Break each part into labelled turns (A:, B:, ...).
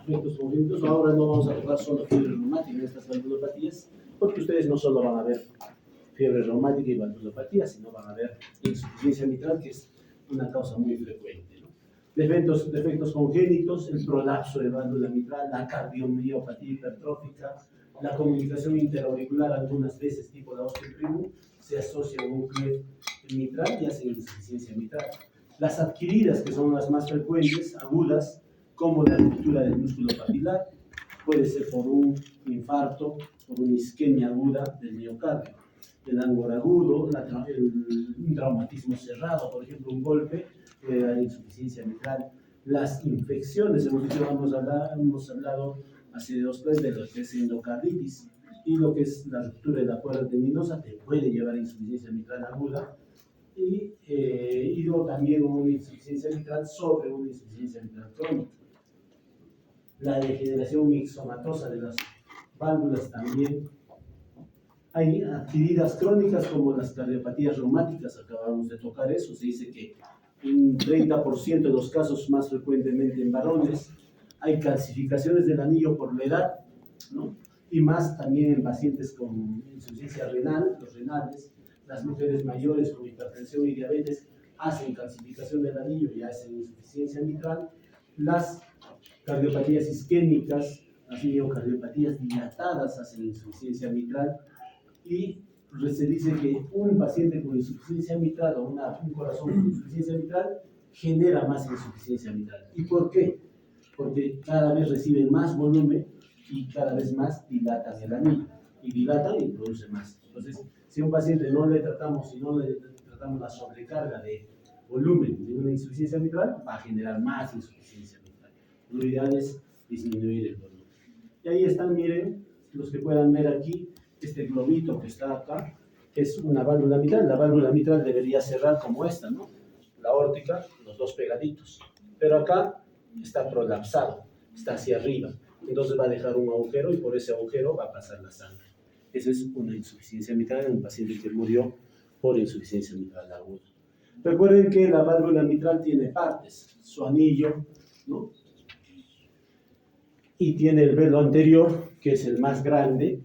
A: efectos congénitos. Ahora no vamos a tocar solo fiebre reumática en estas valvulopatías, porque ustedes no solo van a ver fiebre reumática y valvulopatía, sino van a ver insuficiencia mitral, que es una causa muy frecuente, ¿no? Defectos congénitos, el prolapso de válvula mitral, la cardiomiopatía hipertrófica, la comunicación interauricular, algunas veces tipo la osteoprimum, se asocia a un clef mitral y hace insuficiencia mitral. Las adquiridas, que son las más frecuentes, agudas, como la ruptura del músculo papilar, puede ser por un infarto, por una isquemia aguda del miocardio. El ángulo agudo, un traumatismo cerrado, por ejemplo, un golpe, puede dar insuficiencia mitral. Las infecciones, hemos hablado hace 2 clases de lo que es endocarditis, y lo que es la ruptura de la cuerda tendinosa te puede llevar a insuficiencia mitral aguda, y luego también una insuficiencia mitral sobre una insuficiencia mitral crónica. La degeneración mixomatosa de las válvulas también. Hay adquiridas crónicas como las cardiopatías reumáticas, acabamos de tocar eso. Se dice que en 30% de los casos, más frecuentemente en varones. Hay calcificaciones del anillo por la edad, ¿no? Y más también en pacientes con insuficiencia renal, los renales. Las mujeres mayores con hipertensión y diabetes hacen calcificación del anillo y hacen insuficiencia mitral. Las cardiopatías isquémicas, las miocardiopatías dilatadas hacen insuficiencia mitral. Y se dice que un paciente con insuficiencia mitral o un corazón con insuficiencia mitral genera más insuficiencia mitral. ¿Y por qué? Porque cada vez reciben más volumen y cada vez más dilatan el anillo. Y dilatan y producen más. Entonces, si a un paciente no le tratamos la sobrecarga de volumen de una insuficiencia mitral, va a generar más insuficiencia mitral. Lo ideal es disminuir el volumen. Y ahí están, miren, los que puedan ver aquí, este globito que está acá, es una válvula mitral. La válvula mitral debería cerrar como esta, ¿no? La aórtica, los dos pegaditos. Pero acá está prolapsado, está hacia arriba. Entonces va a dejar un agujero y por ese agujero va a pasar la sangre. Esa es una insuficiencia mitral en un paciente que murió por insuficiencia mitral aguda. Recuerden que la válvula mitral tiene partes, su anillo, ¿no? Y tiene el velo anterior, que es el más grande,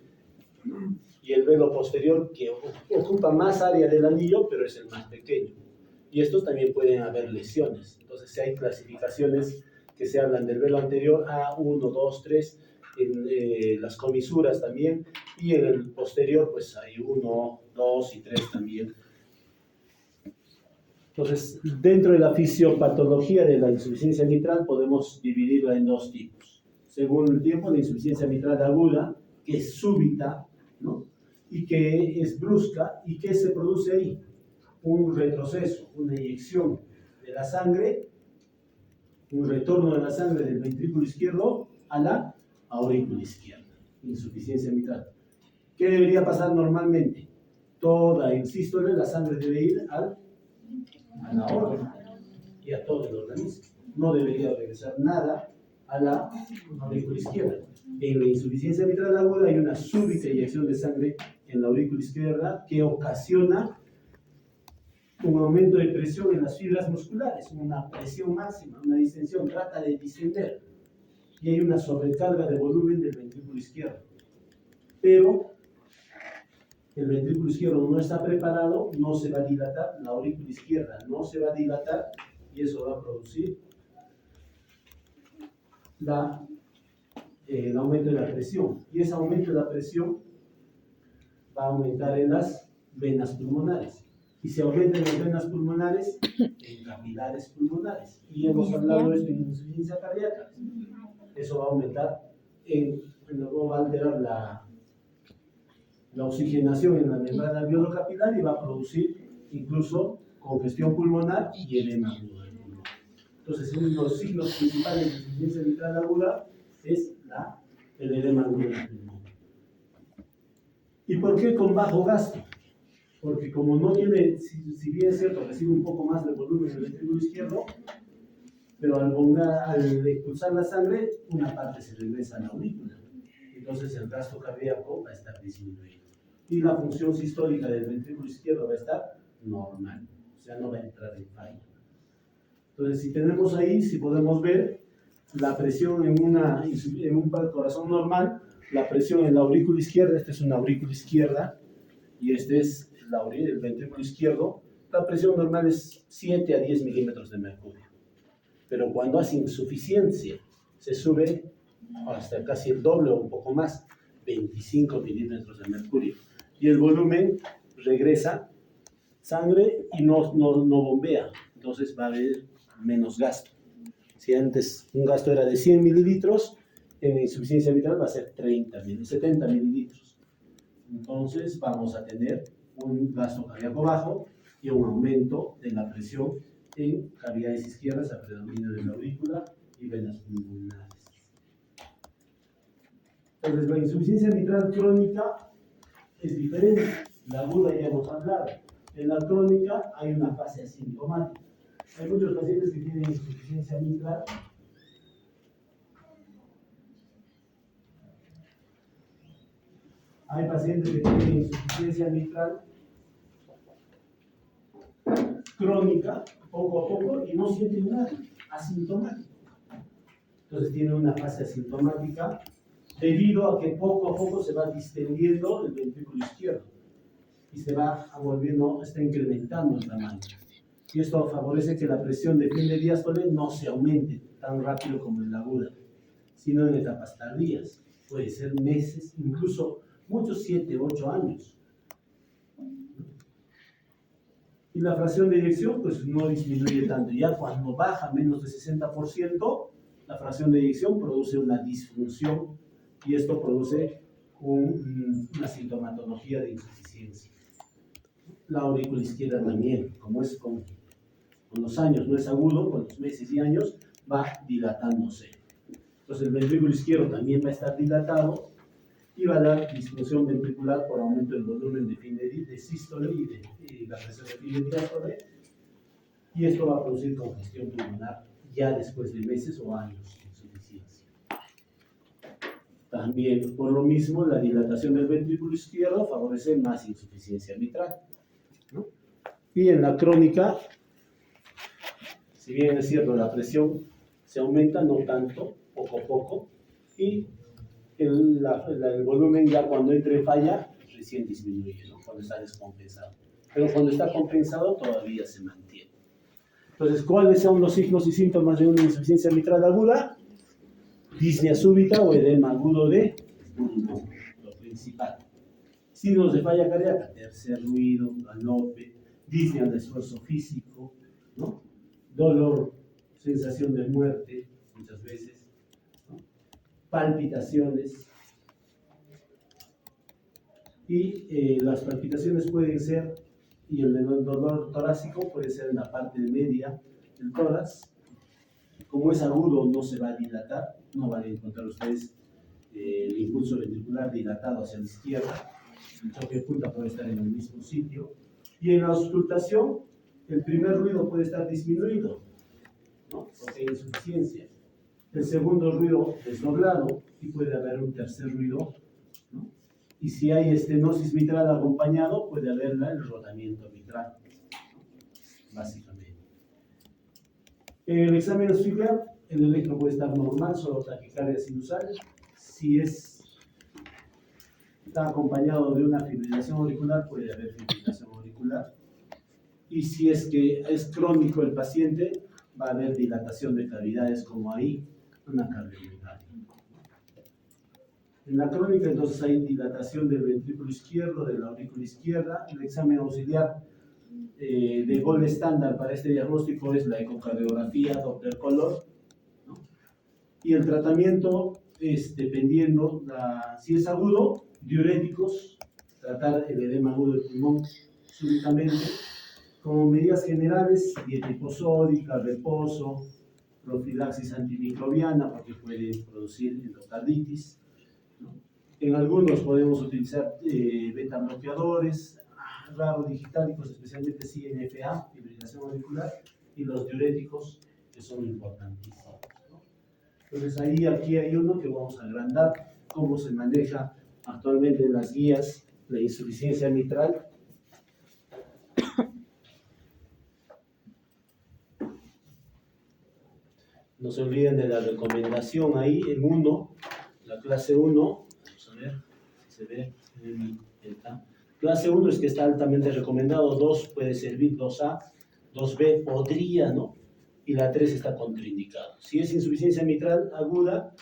A: y el velo posterior, que ocupa más área del anillo, pero es el más pequeño. Y estos también pueden haber lesiones. Entonces, si hay clasificaciones que se hablan del velo anterior, A1, 2, 3, en las comisuras también, y en el posterior, pues hay 1, 2 y 3 también. Entonces, dentro de la fisiopatología de la insuficiencia mitral, podemos dividirla en 2 tipos. Según el tiempo, la insuficiencia mitral aguda, que es súbita, ¿no? Y que es brusca, ¿y qué se produce ahí? Un retroceso, una eyección de la sangre, un retorno de la sangre del ventrículo izquierdo a la aurícula izquierda, insuficiencia mitral. ¿Qué debería pasar normalmente? Toda en sístole, la sangre debe ir a la aorta y a todo el organismo. No debería regresar nada a la aurícula izquierda. En la insuficiencia mitral aguda hay una súbita eyección de sangre en la aurícula izquierda que ocasiona un aumento de presión en las fibras musculares, una presión máxima, una distensión, trata de distender, y hay una sobrecarga de volumen del ventrículo izquierdo. Pero el ventrículo izquierdo no está preparado, no se va a dilatar, la aurícula izquierda no se va a dilatar, y eso va a producir el aumento de la presión. Y ese aumento de la presión va a aumentar en las venas pulmonares. Y se aumentan las venas pulmonares en capilares pulmonares. Y hemos hablado de esto en insuficiencia cardíaca. Eso va a aumentar, va a alterar la oxigenación en la membrana alveolo-capilar y va a producir incluso congestión pulmonar y edema agudo del pulmón. Entonces, uno de los signos principales de insuficiencia mitral aguda es el edema agudo del pulmón. ¿Y por qué con bajo gasto? Porque como no tiene, si bien es cierto, recibe un poco más de volumen en el ventrículo izquierdo, pero al expulsar la sangre, una parte se regresa a la aurícula. Entonces el gasto cardíaco va a estar disminuido. Y la función sistólica del ventrículo izquierdo va a estar normal, o sea, no va a entrar en falla. Entonces, si tenemos ahí, si podemos ver, la presión en un corazón normal, la presión en la aurícula izquierda, esta es una aurícula izquierda, y este es el ventrículo izquierdo, la presión normal es 7 a 10 milímetros de mercurio. Pero cuando hace insuficiencia, se sube hasta casi el doble o un poco más, 25 milímetros de mercurio. Y el volumen regresa sangre y no bombea, entonces va a haber menos gasto. Si antes un gasto era de 100 mililitros, en insuficiencia mitral va a ser 70 mililitros. Entonces vamos a tener un gasto cardíaco bajo y un aumento de la presión en cavidades izquierdas a predominio de la aurícula y venas pulmonares. Entonces la insuficiencia mitral crónica es diferente. La aguda ya hemos hablado. En la crónica hay una fase asintomática. Hay muchos pacientes que tienen insuficiencia mitral crónica, poco a poco, y no sienten nada, asintomático. Entonces tiene una fase asintomática debido a que poco a poco se va distendiendo el ventrículo izquierdo y se va volviendo, está incrementando el tamaño. Y esto favorece que la presión de fin de diástole no se aumente tan rápido como en la aguda, sino en etapas tardías. Puede ser meses, incluso muchos 7, 8 años. Y la fracción de eyección pues no disminuye tanto. Ya cuando baja menos de 60%, la fracción de eyección produce una disfunción y esto produce una sintomatología de insuficiencia. La aurícula izquierda también, como es con los años, no es agudo, con los meses y años va dilatándose. Entonces el ventrículo izquierdo también va a estar dilatado y va a dar disfunción ventricular por aumento del volumen de sístole y la presión de fin de diástole, y esto va a producir congestión pulmonar ya después de meses o años de insuficiencia. También, por lo mismo, la dilatación del ventrículo izquierdo favorece más insuficiencia mitral, ¿no? Y en la crónica, si bien es cierto, la presión se aumenta, no tanto, poco a poco, y el volumen ya cuando entre falla, recién disminuye, ¿no? Cuando está descompensado. Pero cuando está compensado todavía se mantiene. Entonces, ¿cuáles son los signos y síntomas de una insuficiencia mitral aguda? Disnea súbita o edema agudo de pulmón, lo principal. Signos de falla cardíaca, tercer ruido, galope, disnea de esfuerzo físico, ¿no? Dolor, sensación de muerte, muchas veces, ¿no? Palpitaciones. Y las palpitaciones pueden ser, y el dolor torácico puede ser en la parte media del tórax. Como es agudo, no se va a dilatar, no van a encontrar ustedes el impulso ventricular dilatado hacia la izquierda, el choque de punta puede estar en el mismo sitio. Y en la auscultación, el primer ruido puede estar disminuido, ¿no? Porque hay insuficiencia. El segundo ruido desdoblado, y puede haber un tercer ruido, ¿no? Y si hay estenosis mitral acompañado, puede haber el rodamiento mitral, básicamente. En el examen auricular, el electro puede estar normal, solo taquicardia sinusal. Si está acompañado de una fibrilación auricular, puede haber fibrilación auricular. Y si es que es crónico el paciente, va a haber dilatación de cavidades como ahí, una cardiomegalia. En la crónica, entonces, hay dilatación del ventrículo izquierdo, de la aurícula izquierda. El examen auxiliar de gol estándar para este diagnóstico es la ecocardiografía Doppler color, ¿no? Y el tratamiento es dependiendo, si es agudo, diuréticos, tratar el edema agudo del pulmón súbitamente. Como medidas generales, dieta hiposódica, reposo, profilaxis antimicrobiana, porque puede producir endocarditis, ¿no? En algunos podemos utilizar beta bloqueadores, raro-digitálicos, especialmente CNFA, fibrilación auricular, y los diuréticos, que son importantísimos, ¿no? Entonces, aquí hay uno que vamos a agrandar, cómo se maneja actualmente en las guías la insuficiencia mitral. No se olviden de la recomendación ahí en 1, la clase 1. Vamos a ver si se ve. Clase 1 es que está altamente recomendado, 2 puede servir, 2A, 2B podría, ¿no? Y la 3 está contraindicado. Si es insuficiencia mitral aguda,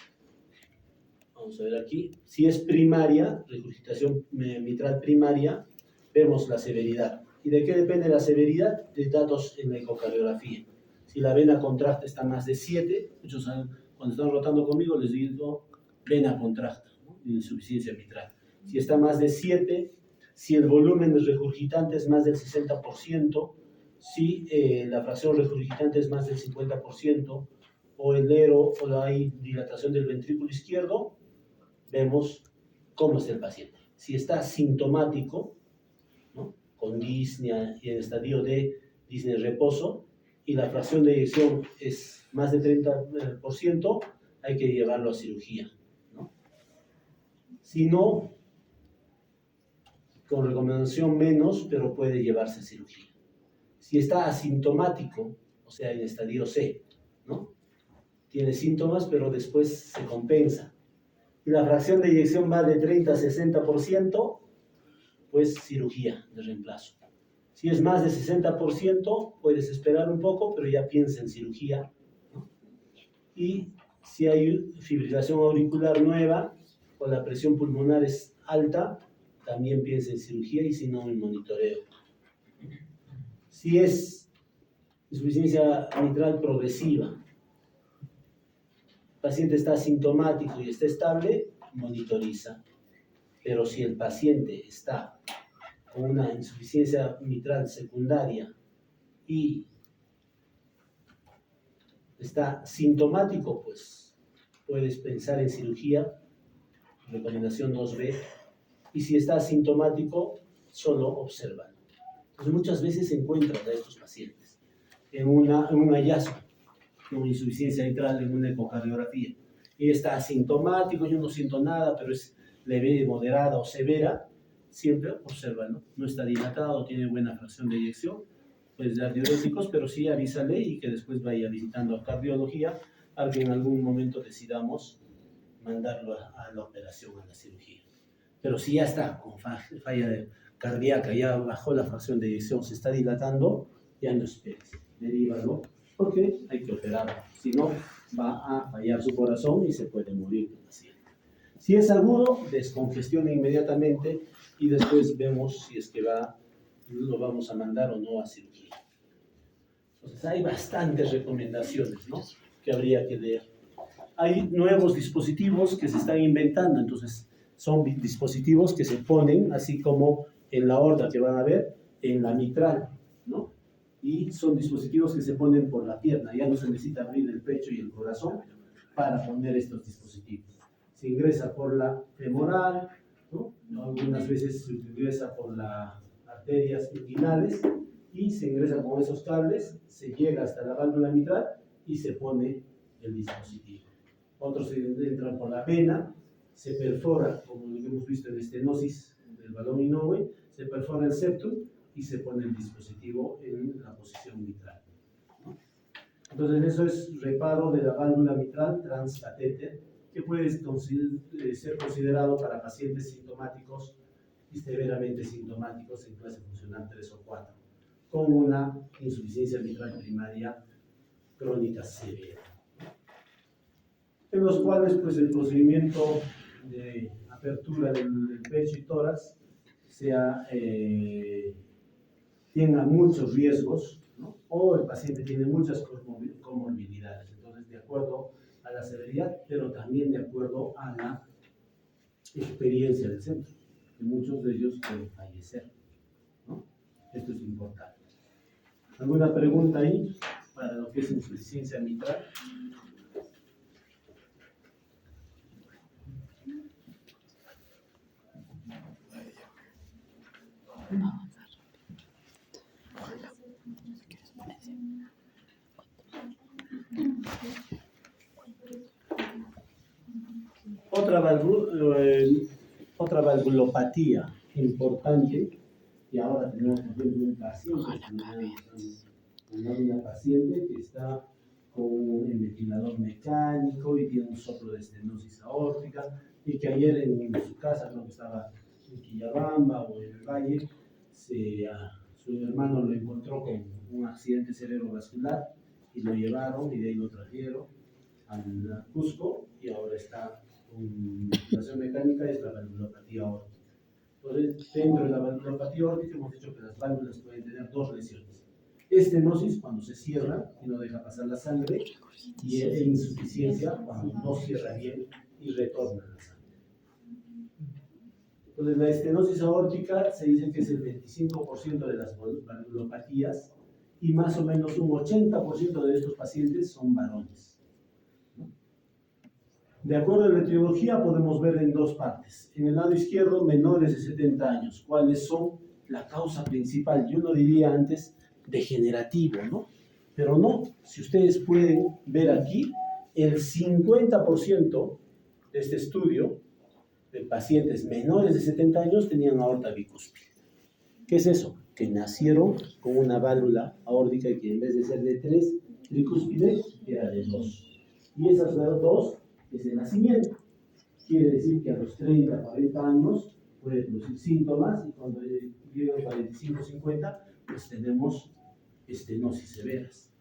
A: vamos a ver aquí, si es primaria, regurgitación mitral primaria, vemos la severidad. ¿Y de qué depende la severidad? De datos en la ecocardiografía. Si la vena contracta está más de 7, muchos saben, cuando están rotando conmigo les digo vena contracta, ¿no? Insuficiencia mitral. Si está más de 7, si el volumen regurgitante es más del 60%, si la fracción regurgitante es más del 50%, o el ERO o hay dilatación del ventrículo izquierdo, vemos cómo está el paciente. Si está sintomático, ¿no? Con disnea y en estadio de disnea reposo, y la fracción de eyección es más de 30%, hay que llevarlo a cirugía, ¿no? Si no, con recomendación menos, pero puede llevarse a cirugía. Si está asintomático, o sea, en estadio C, ¿no? Tiene síntomas, pero después se compensa. Y la fracción de eyección va de 30 a 60%, pues cirugía de reemplazo. Si es más de 60%, puedes esperar un poco, pero ya piensa en cirugía, ¿no? Y si hay fibrilación auricular nueva o la presión pulmonar es alta, también piensa en cirugía y si no, en monitoreo. Si es insuficiencia mitral progresiva, el paciente está asintomático y está estable, monitoriza. Pero si el paciente está con una insuficiencia mitral secundaria y está sintomático, pues puedes pensar en cirugía, recomendación 2B, y si está asintomático, solo observa. Entonces muchas veces se encuentran a estos pacientes en un hallazgo, con insuficiencia mitral en una ecocardiografía, y está asintomático, yo no siento nada, pero es leve, moderada o severa, siempre obsérvalo, no está dilatado, tiene buena fracción de eyección, puedes dar diuréticos, pero sí avísale y que después vaya visitando a cardiología, para que en algún momento decidamos mandarlo a la operación, a la cirugía. Pero si ya está con falla cardíaca, ya bajó la fracción de eyección, se está dilatando, ya no esperes, derívalo, porque hay que operarlo, si no va a fallar su corazón y se puede morir el paciente. Si es agudo, descongestiona inmediatamente y después vemos si es que lo vamos a mandar o no a cirugía. Entonces hay bastantes recomendaciones, ¿no?, que habría que leer. Hay nuevos dispositivos que se están inventando, entonces son dispositivos que se ponen así como en la aorta que van a ver, en la mitral, ¿no? Y son dispositivos que se ponen por la pierna, ya no se necesita abrir el pecho y el corazón para poner estos dispositivos. Se ingresa por la femoral, ¿no? Algunas veces se ingresa por las arterias inguinales y se ingresa con esos cables, se llega hasta la válvula mitral y se pone el dispositivo. Otros entran por la vena, se perfora, como lo que hemos visto en la estenosis del balón Inouye, se perfora el septum y se pone el dispositivo en la posición mitral, ¿no? Entonces eso es reparo de la válvula mitral transcatéter, que puede ser considerado para pacientes sintomáticos y severamente sintomáticos en clase funcional 3 o 4, con una insuficiencia mitral primaria crónica severa, en los cuales pues el procedimiento de apertura del pecho y tórax tenga muchos riesgos, ¿no? O el paciente tiene muchas comorbilidades. Entonces, de acuerdo a la severidad, pero también de acuerdo a la experiencia del centro, que muchos de ellos pueden fallecer, ¿no? Esto es importante. ¿Alguna pregunta ahí para lo que es insuficiencia mitral? Otra valvulopatía importante, y ahora tenemos por ejemplo un paciente, una paciente que está con un ventilador mecánico y tiene un soplo de estenosis aórtica, y que ayer en su casa, creo que estaba en Quillabamba o en el Valle, su hermano lo encontró con un accidente cerebrovascular y lo llevaron y de ahí lo trajeron al Cusco y ahora está con ventilación mecánica, es la valvulopatía aórtica. Entonces, dentro de la valvulopatía aórtica hemos dicho que las válvulas pueden tener dos lesiones. Estenosis cuando se cierra y no deja pasar la sangre, y insuficiencia cuando no cierra bien y retorna la sangre. Entonces, la estenosis aórtica se dice que es el 25% de las valvulopatías y más o menos un 80% de estos pacientes son varones. De acuerdo a la etiología, podemos ver en dos partes. En el lado izquierdo, menores de 70 años. ¿Cuáles son la causa principal? Yo no diría antes degenerativo, ¿no? Pero no, si ustedes pueden ver aquí, el 50% de este estudio de pacientes menores de 70 años tenían aorta bicúspide. ¿Qué es eso? Que nacieron con una válvula aórtica y que en vez de ser de 3 tricúspide, era de 2. Y esas 2 es de nacimiento. Quiere decir que a los 30, 40 años puede producir síntomas y cuando llegan 45, 50, pues tenemos estenosis severas.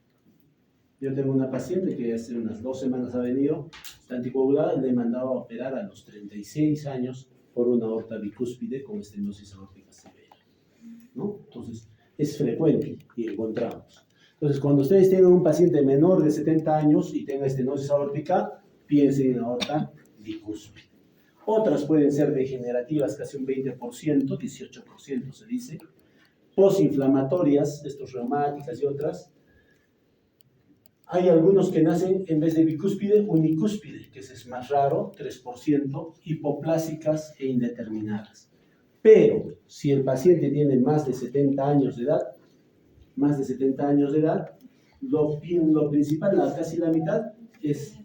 A: Yo tengo una paciente que hace unas 2 semanas ha venido, está anticoagulada y le he mandado a operar a los 36 años por una aorta bicúspide con estenosis aórtica severa, ¿no? Entonces, es frecuente y encontramos. Entonces, cuando ustedes tienen un paciente menor de 70 años y tenga estenosis aórtica, piensen en aorta bicúspide. Otras pueden ser degenerativas, casi un 20%, 18% se dice. Posinflamatorias, estos reumáticas y otras. Hay algunos que nacen en vez de bicúspide, unicúspide, que es más raro, 3%, hipoplásicas e indeterminadas. Pero si el paciente tiene más de 70 años de edad, lo principal, casi la mitad, es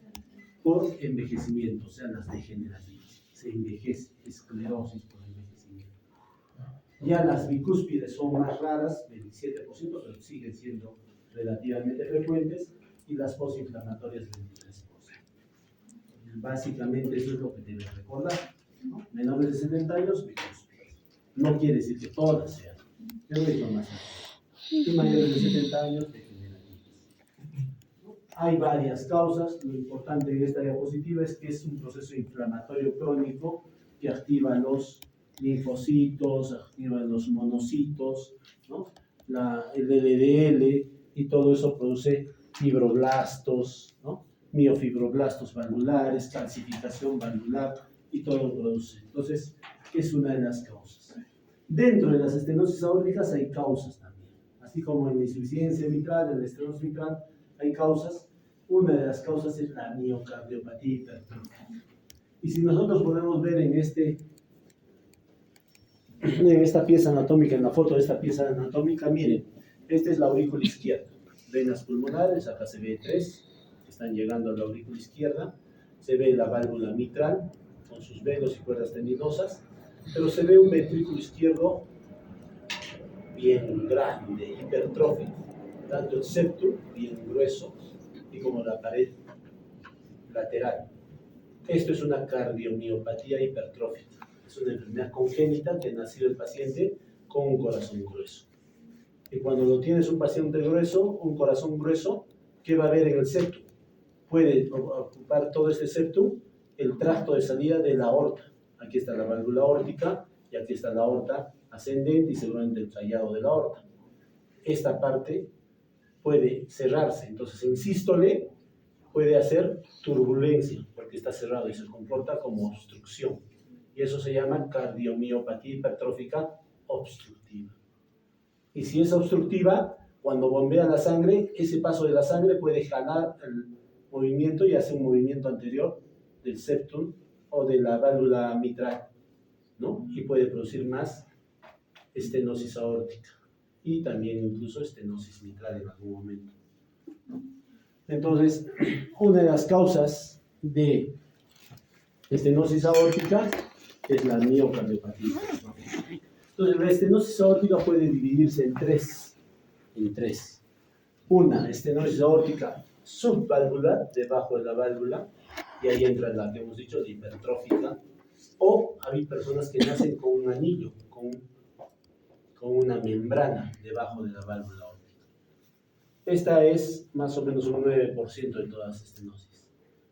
A: por envejecimiento, o sea, las degenerativas. Se envejece, esclerosis por envejecimiento. Ya las bicúspides son más raras, 27%, pero siguen siendo relativamente frecuentes, y las posinflamatorias 23%. Básicamente eso es lo que deben recordar, ¿no? Menores de 70 años, bicúspides. No quiere decir que todas sean, pero es información. Y mayores de 70 años, degenerativas. Hay varias causas. Lo importante en esta diapositiva es que es un proceso inflamatorio crónico que activa los linfocitos, activa los monocitos, ¿no? El LDL, y todo eso produce fibroblastos, ¿no? Miofibroblastos valvulares, calcificación valvular, y todo lo produce. Entonces, es una de las causas. Dentro de las estenosis aórticas hay causas también. Así como en la insuficiencia mitral, en la estenosis mitral, hay causas. Una de las causas es la miocardiopatía hipertrófica. Y si nosotros podemos ver en esta pieza anatómica, en la foto de esta pieza anatómica, miren, esta es la aurícula izquierda. Venas pulmonares, acá se ve 3, que están llegando a la aurícula izquierda. Se ve la válvula mitral, con sus velos y cuerdas tendinosas, pero se ve un ventrículo izquierdo bien grande, hipertrófico, tanto el septum bien grueso y como la pared lateral. Esto es una cardiomiopatía hipertrófica. Es una enfermedad congénita que ha nacido el paciente con un corazón grueso. Y cuando lo tienes un paciente grueso, un corazón grueso, ¿qué va a haber en el septum? Puede ocupar todo este septum el tracto de salida de la aorta. Aquí está la válvula aórtica y aquí está la aorta ascendente y seguramente el tallado de la aorta. Esta parte puede cerrarse, entonces en sístole puede hacer turbulencia porque está cerrado y se comporta como obstrucción. Y eso se llama cardiomiopatía hipertrófica obstructiva. Y si es obstructiva, cuando bombea la sangre, ese paso de la sangre puede jalar el movimiento y hacer un movimiento anterior del septum o de la válvula mitral, ¿no? Y puede producir más estenosis aórtica y también incluso estenosis mitral en algún momento. Entonces, una de las causas de estenosis aórtica es la miocardiopatía. Entonces, la estenosis aórtica puede dividirse en tres. Una, estenosis aórtica subvalvular debajo de la válvula, y ahí entra la que hemos dicho de hipertrófica, o hay personas que nacen con un anillo, con una membrana debajo de la válvula órtica. Esta es más o menos un 9% de todas las estenosis.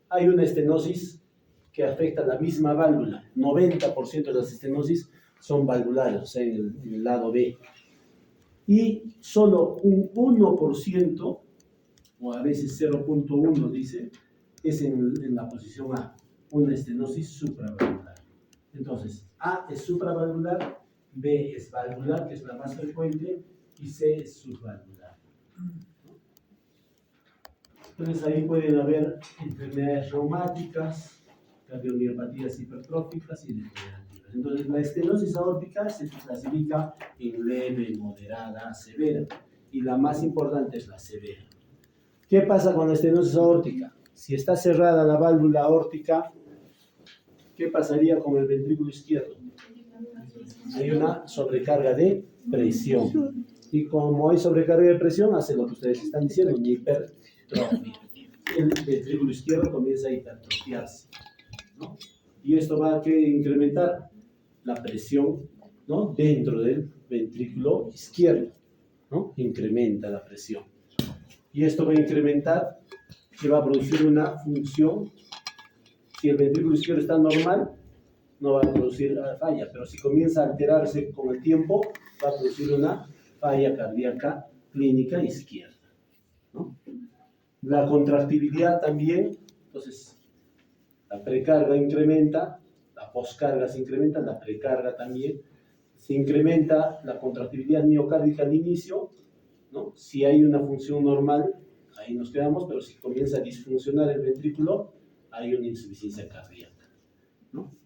A: Hay una estenosis que afecta la misma válvula. 90% de las estenosis son valvulares, o sea, en el lado B. Y solo un 1%, o a veces 0.1 dice, es en la posición A, una estenosis supravalvular. Entonces, A es supravalvular, B es valvular, que es la más frecuente, y C es subvalvular. Entonces ahí pueden haber enfermedades reumáticas, cardiomiopatías hipertróficas y degenerativas. Entonces la estenosis aórtica se clasifica en leve, moderada, severa, y la más importante es la severa. ¿Qué pasa con la estenosis aórtica? Si está cerrada la válvula aórtica, ¿qué pasaría con el ventrículo izquierdo? Hay una sobrecarga de presión. Y como hay sobrecarga de presión, hace lo que ustedes están diciendo, una hipertrofia. El ventrículo izquierdo comienza a hipertrofiarse, ¿no? Y esto va a incrementar la presión, ¿no?, dentro del ventrículo izquierdo, ¿no? Incrementa la presión. Y esto va a incrementar, que va a producir una función. Si el ventrículo izquierdo está normal, no va a producir falla, pero si comienza a alterarse con el tiempo, va a producir una falla cardíaca clínica izquierda, ¿no? La contractibilidad también, entonces, la precarga incrementa, la poscarga se incrementa, la precarga también. Se incrementa la contractibilidad miocárdica al inicio, ¿no? Si hay una función normal, ahí nos quedamos, pero si comienza a disfuncionar el ventrículo, hay una insuficiencia cardíaca, ¿no?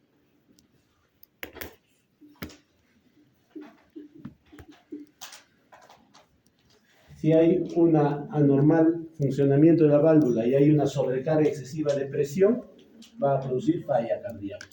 A: Si hay un anormal funcionamiento de la válvula y hay una sobrecarga excesiva de presión, va a producir falla cardíaca.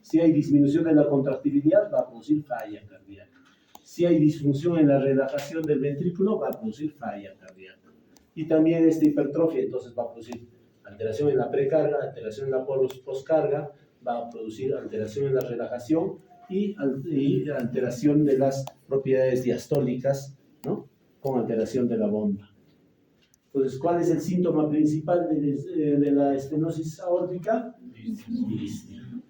A: Si hay disminución de la contractibilidad, va a producir falla cardíaca. Si hay disfunción en la relajación del ventrículo, va a producir falla cardíaca. Y también esta hipertrofia, entonces, va a producir alteración en la precarga, alteración en la poscarga, va a producir alteración en la relajación y alteración de las propiedades diastólicas, ¿no?, con alteración de la bomba. Entonces, ¿cuál es el síntoma principal de la estenosis aórtica? Disnea.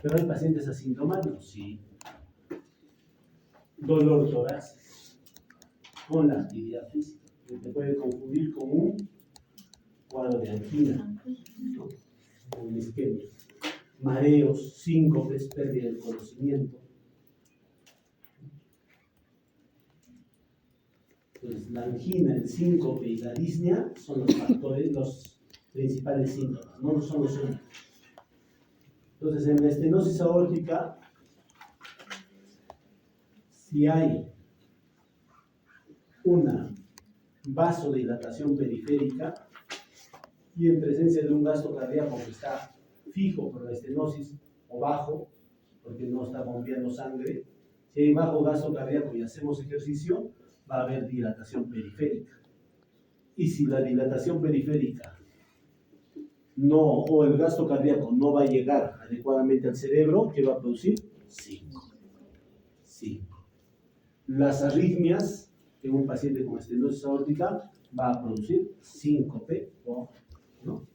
A: Pero hay pacientes asintomáticos, sí. Dolor torácico con la actividad física, que te puede confundir con un cuadro de angina, ¿no?, con isquemia. Mareos, síncopes, pérdida del conocimiento. Entonces, la angina, el síncope y la disnea son los factores, los principales síntomas, no son los únicos. Entonces, en la estenosis aórtica, si hay una vasodilatación periférica y en presencia de un gasto cardíaco que está fijo por la estenosis o bajo, porque no está bombeando sangre, si hay bajo gasto cardíaco y hacemos ejercicio, va a haber dilatación periférica. Y si la dilatación periférica o el gasto cardíaco no va a llegar adecuadamente al cerebro, ¿qué va a producir? Síncope. Las arritmias en un paciente con estenosis aórtica va a producir síncope, ¿no?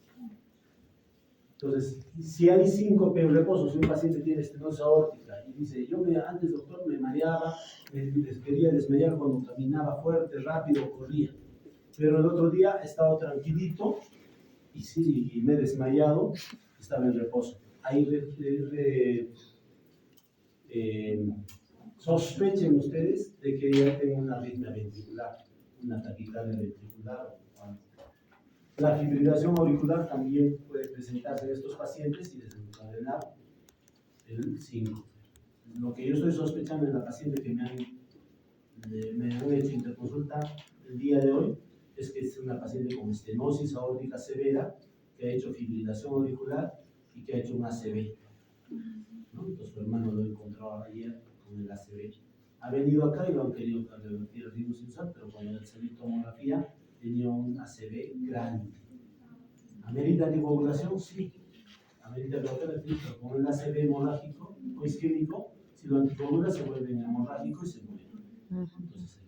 A: Entonces, si hay síncope en reposo, si un paciente tiene estenosis aórtica y dice, antes, doctor, me mareaba, les quería desmayar cuando caminaba fuerte, rápido, corría, pero el otro día he estado tranquilito y me he desmayado, estaba en reposo. Ahí sospechen ustedes de que ya tengo una arritmia ventricular, una taquicardia ventricular o algo. La fibrilación auricular también puede presentarse en estos pacientes y desencadenar el síncope. Lo que yo estoy sospechando en la paciente que me han hecho interconsulta el día de hoy es que es una paciente con estenosis aórtica severa que ha hecho fibrilación auricular y que ha hecho un ACV, ¿no? Entonces su hermano lo encontró ayer con el ACV. Ha venido acá y lo han querido revertir el ritmo sinusal, pero cuando le salió tomografía tenía un ACV grande. ¿Amerita anticoagulación? Sí. Amerita terapia, pero con el ACV hemorrágico o isquémico, si lo anticoagula se vuelve hemorrágico y se muere. Entonces,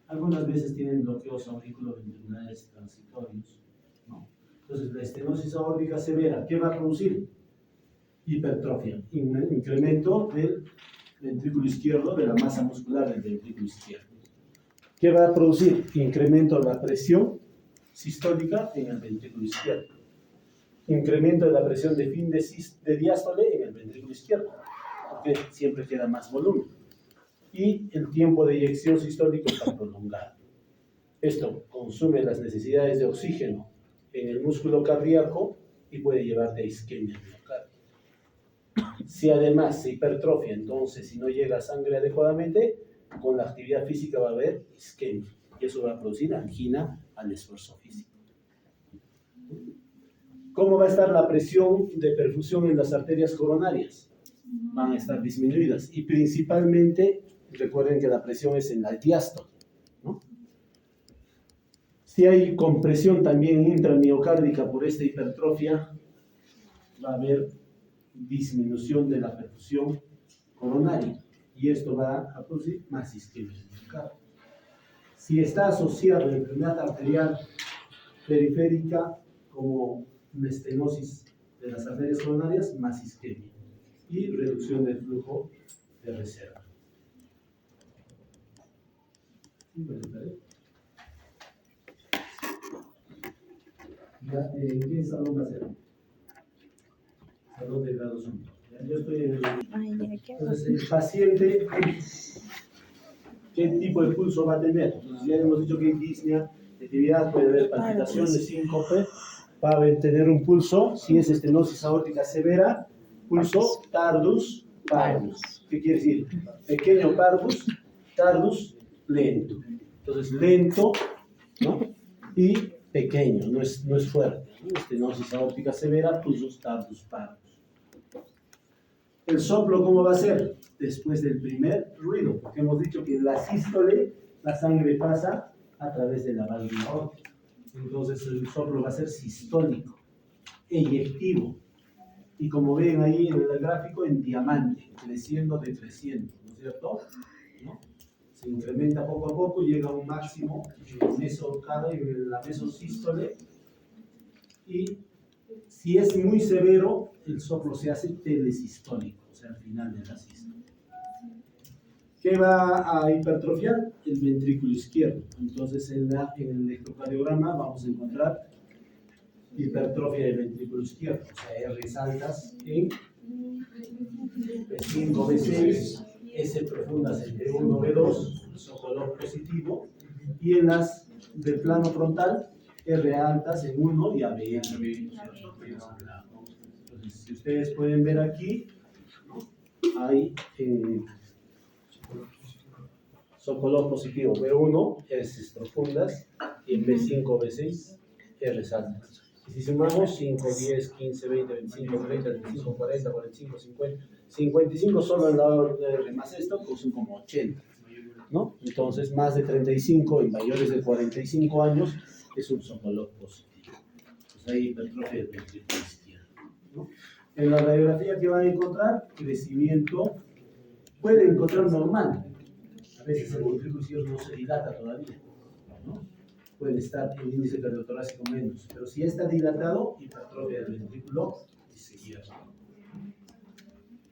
A: algunas veces tienen bloqueos auriculoventriculares transitorios, ¿no? Entonces, la estenosis aórtica severa, ¿qué va a producir? Hipertrofia, incremento del ventrículo izquierdo, de la masa muscular del ventrículo izquierdo. ¿Qué va a producir? Incremento de la presión sistólica en el ventrículo izquierdo. Incremento de la presión de fin de diástole en el ventrículo izquierdo, porque siempre queda más volumen. Y el tiempo de eyección sistólico está prolongado. Esto consume las necesidades de oxígeno en el músculo cardíaco y puede llevarte a isquemia miocardio. Si además se hipertrofia, entonces si no llega sangre adecuadamente, con la actividad física va a haber isquemia y eso va a producir angina al esfuerzo físico. ¿Cómo va a estar la presión de perfusión en las arterias coronarias? Van a estar disminuidas y principalmente recuerden que la presión es en la diástole, ¿no? Si hay compresión también intramiocárdica por esta hipertrofia, va a haber disminución de la perfusión coronaria y esto va a producir más isquemia miocardio. Si está asociado a la enfermedad arterial periférica como una estenosis de las arterias coronarias, más isquemia y reducción del flujo de reserva. ¿En qué salón va a ser? Salón de grado 1. Yo estoy en el... Entonces, el paciente, ¿qué tipo de pulso va a tener? Entonces, ya hemos dicho que hay disnea, actividad, puede haber palpitaciones, síncope, va a tener un pulso, si es estenosis aórtica severa, pulso tardus pardus. ¿Qué quiere decir? Pequeño pardus, tardus lento. Entonces, lento, ¿no? Y pequeño, no es fuerte, ¿no? Estenosis aórtica severa, pulsos tardus pardus. El soplo, ¿cómo va a ser? Después del primer ruido, porque hemos dicho que en la sístole la sangre pasa a través de la válvula aórtica. Entonces el soplo va a ser sistólico, eyectivo. Y como ven ahí en el gráfico, en diamante, creciendo, decreciendo, ¿no es cierto? ¿No? Se incrementa poco a poco, llega a un máximo en la mesosístole. Y si es muy severo, el soplo se hace telesistólico, o sea, al final de la sístole. ¿Qué va a hipertrofiar? El ventrículo izquierdo. Entonces, en el electrocardiograma vamos a encontrar hipertrofia del ventrículo izquierdo, o sea, R's altas en B5, B6, S profundas en B1, B2, Sokolov positivo, y en las del plano frontal, R altas en 1 y ABM. Entonces, si ustedes pueden ver aquí, hay Sokolov positivo B1, S profundas, y en B5, B6, R altas. Y si sumamos 5, 10, 15, 20, 25, 30, 35, 40, 45, 50, 55 solo en la orden de R más esto, pues son como 80, ¿no? Entonces, más de 35 y mayores de 45 años es un Sokolov positivo. Pues hay hipertrofia del ventrículo izquierdo, ¿no? En la radiografía que van a encontrar, crecimiento puede encontrar normal. A veces el ventrículo izquierdo no se dilata todavía, ¿no? Puede estar el índice cardiotorácico menos, pero si está dilatado, hipertrofia del ventrículo izquierdo.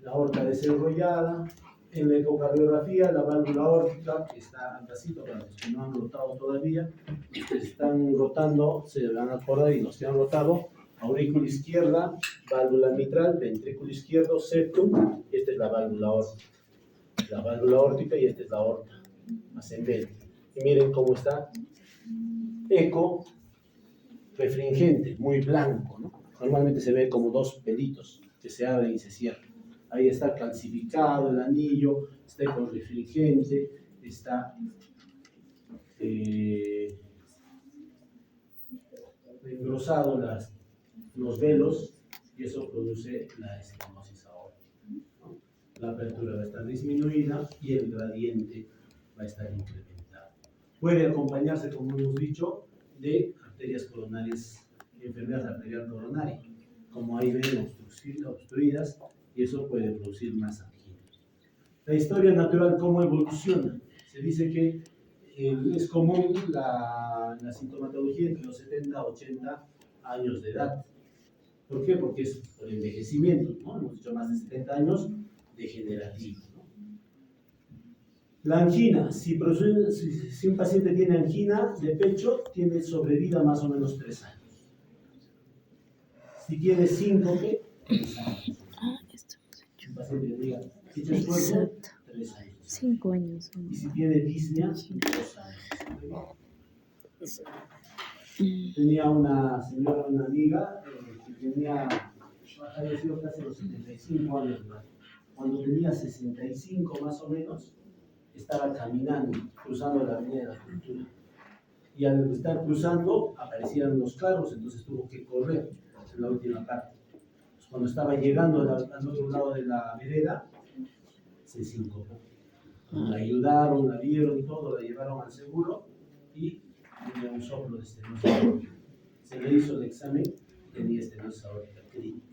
A: La aorta desenrollada, en la ecocardiografía, la válvula aórtica está andacito, para los que no han rotado todavía, están rotando, se van a acordar, y los que han rotado, aurícula izquierda, válvula mitral, ventrículo izquierdo, septum, esta es la válvula aórtica. La válvula aórtica y esta es la aorta ascendente. Y miren cómo está eco refringente, muy blanco, ¿no? Normalmente se ve como dos pelitos que se abren y se cierran. Ahí está calcificado el anillo, está eco refringente, está engrosado los velos y eso produce la estenosis aórtica, ¿no? La apertura va a estar disminuida y el gradiente va a estar incrementado. Puede acompañarse, como hemos dicho, de arterias coronarias, enfermedad arterial coronaria. Como ahí ven, obstruidas, y eso puede producir más angina. La historia natural, ¿cómo evoluciona? Se dice que es común la sintomatología entre los 70 a 80 años de edad. ¿Por qué? Porque es por envejecimiento, ¿no? Hemos dicho más de 70 años, degenerativo, ¿no? La angina, si un paciente tiene angina de pecho, tiene sobrevida más o menos 3 años. Si tiene síncope, 3 años. Un paciente que diga, si te esfuerzo, 3 años.
B: 5 años.
A: Y si tiene disnea, 2 años. Tenía una señora, una amiga, que había sido casi los 75 años, ¿no? Cuando tenía 65 más o menos, estaba caminando, cruzando la avenida de la Cultura. Y al estar cruzando, aparecían los carros, entonces tuvo que correr en la última parte. Pues cuando estaba llegando al otro lado de la vereda, se sincopó. La ayudaron, la vieron y todo, la llevaron al seguro y tenía un soplo de estenosis aórtica. Se le hizo el examen, tenía estenosis aórtica crítica.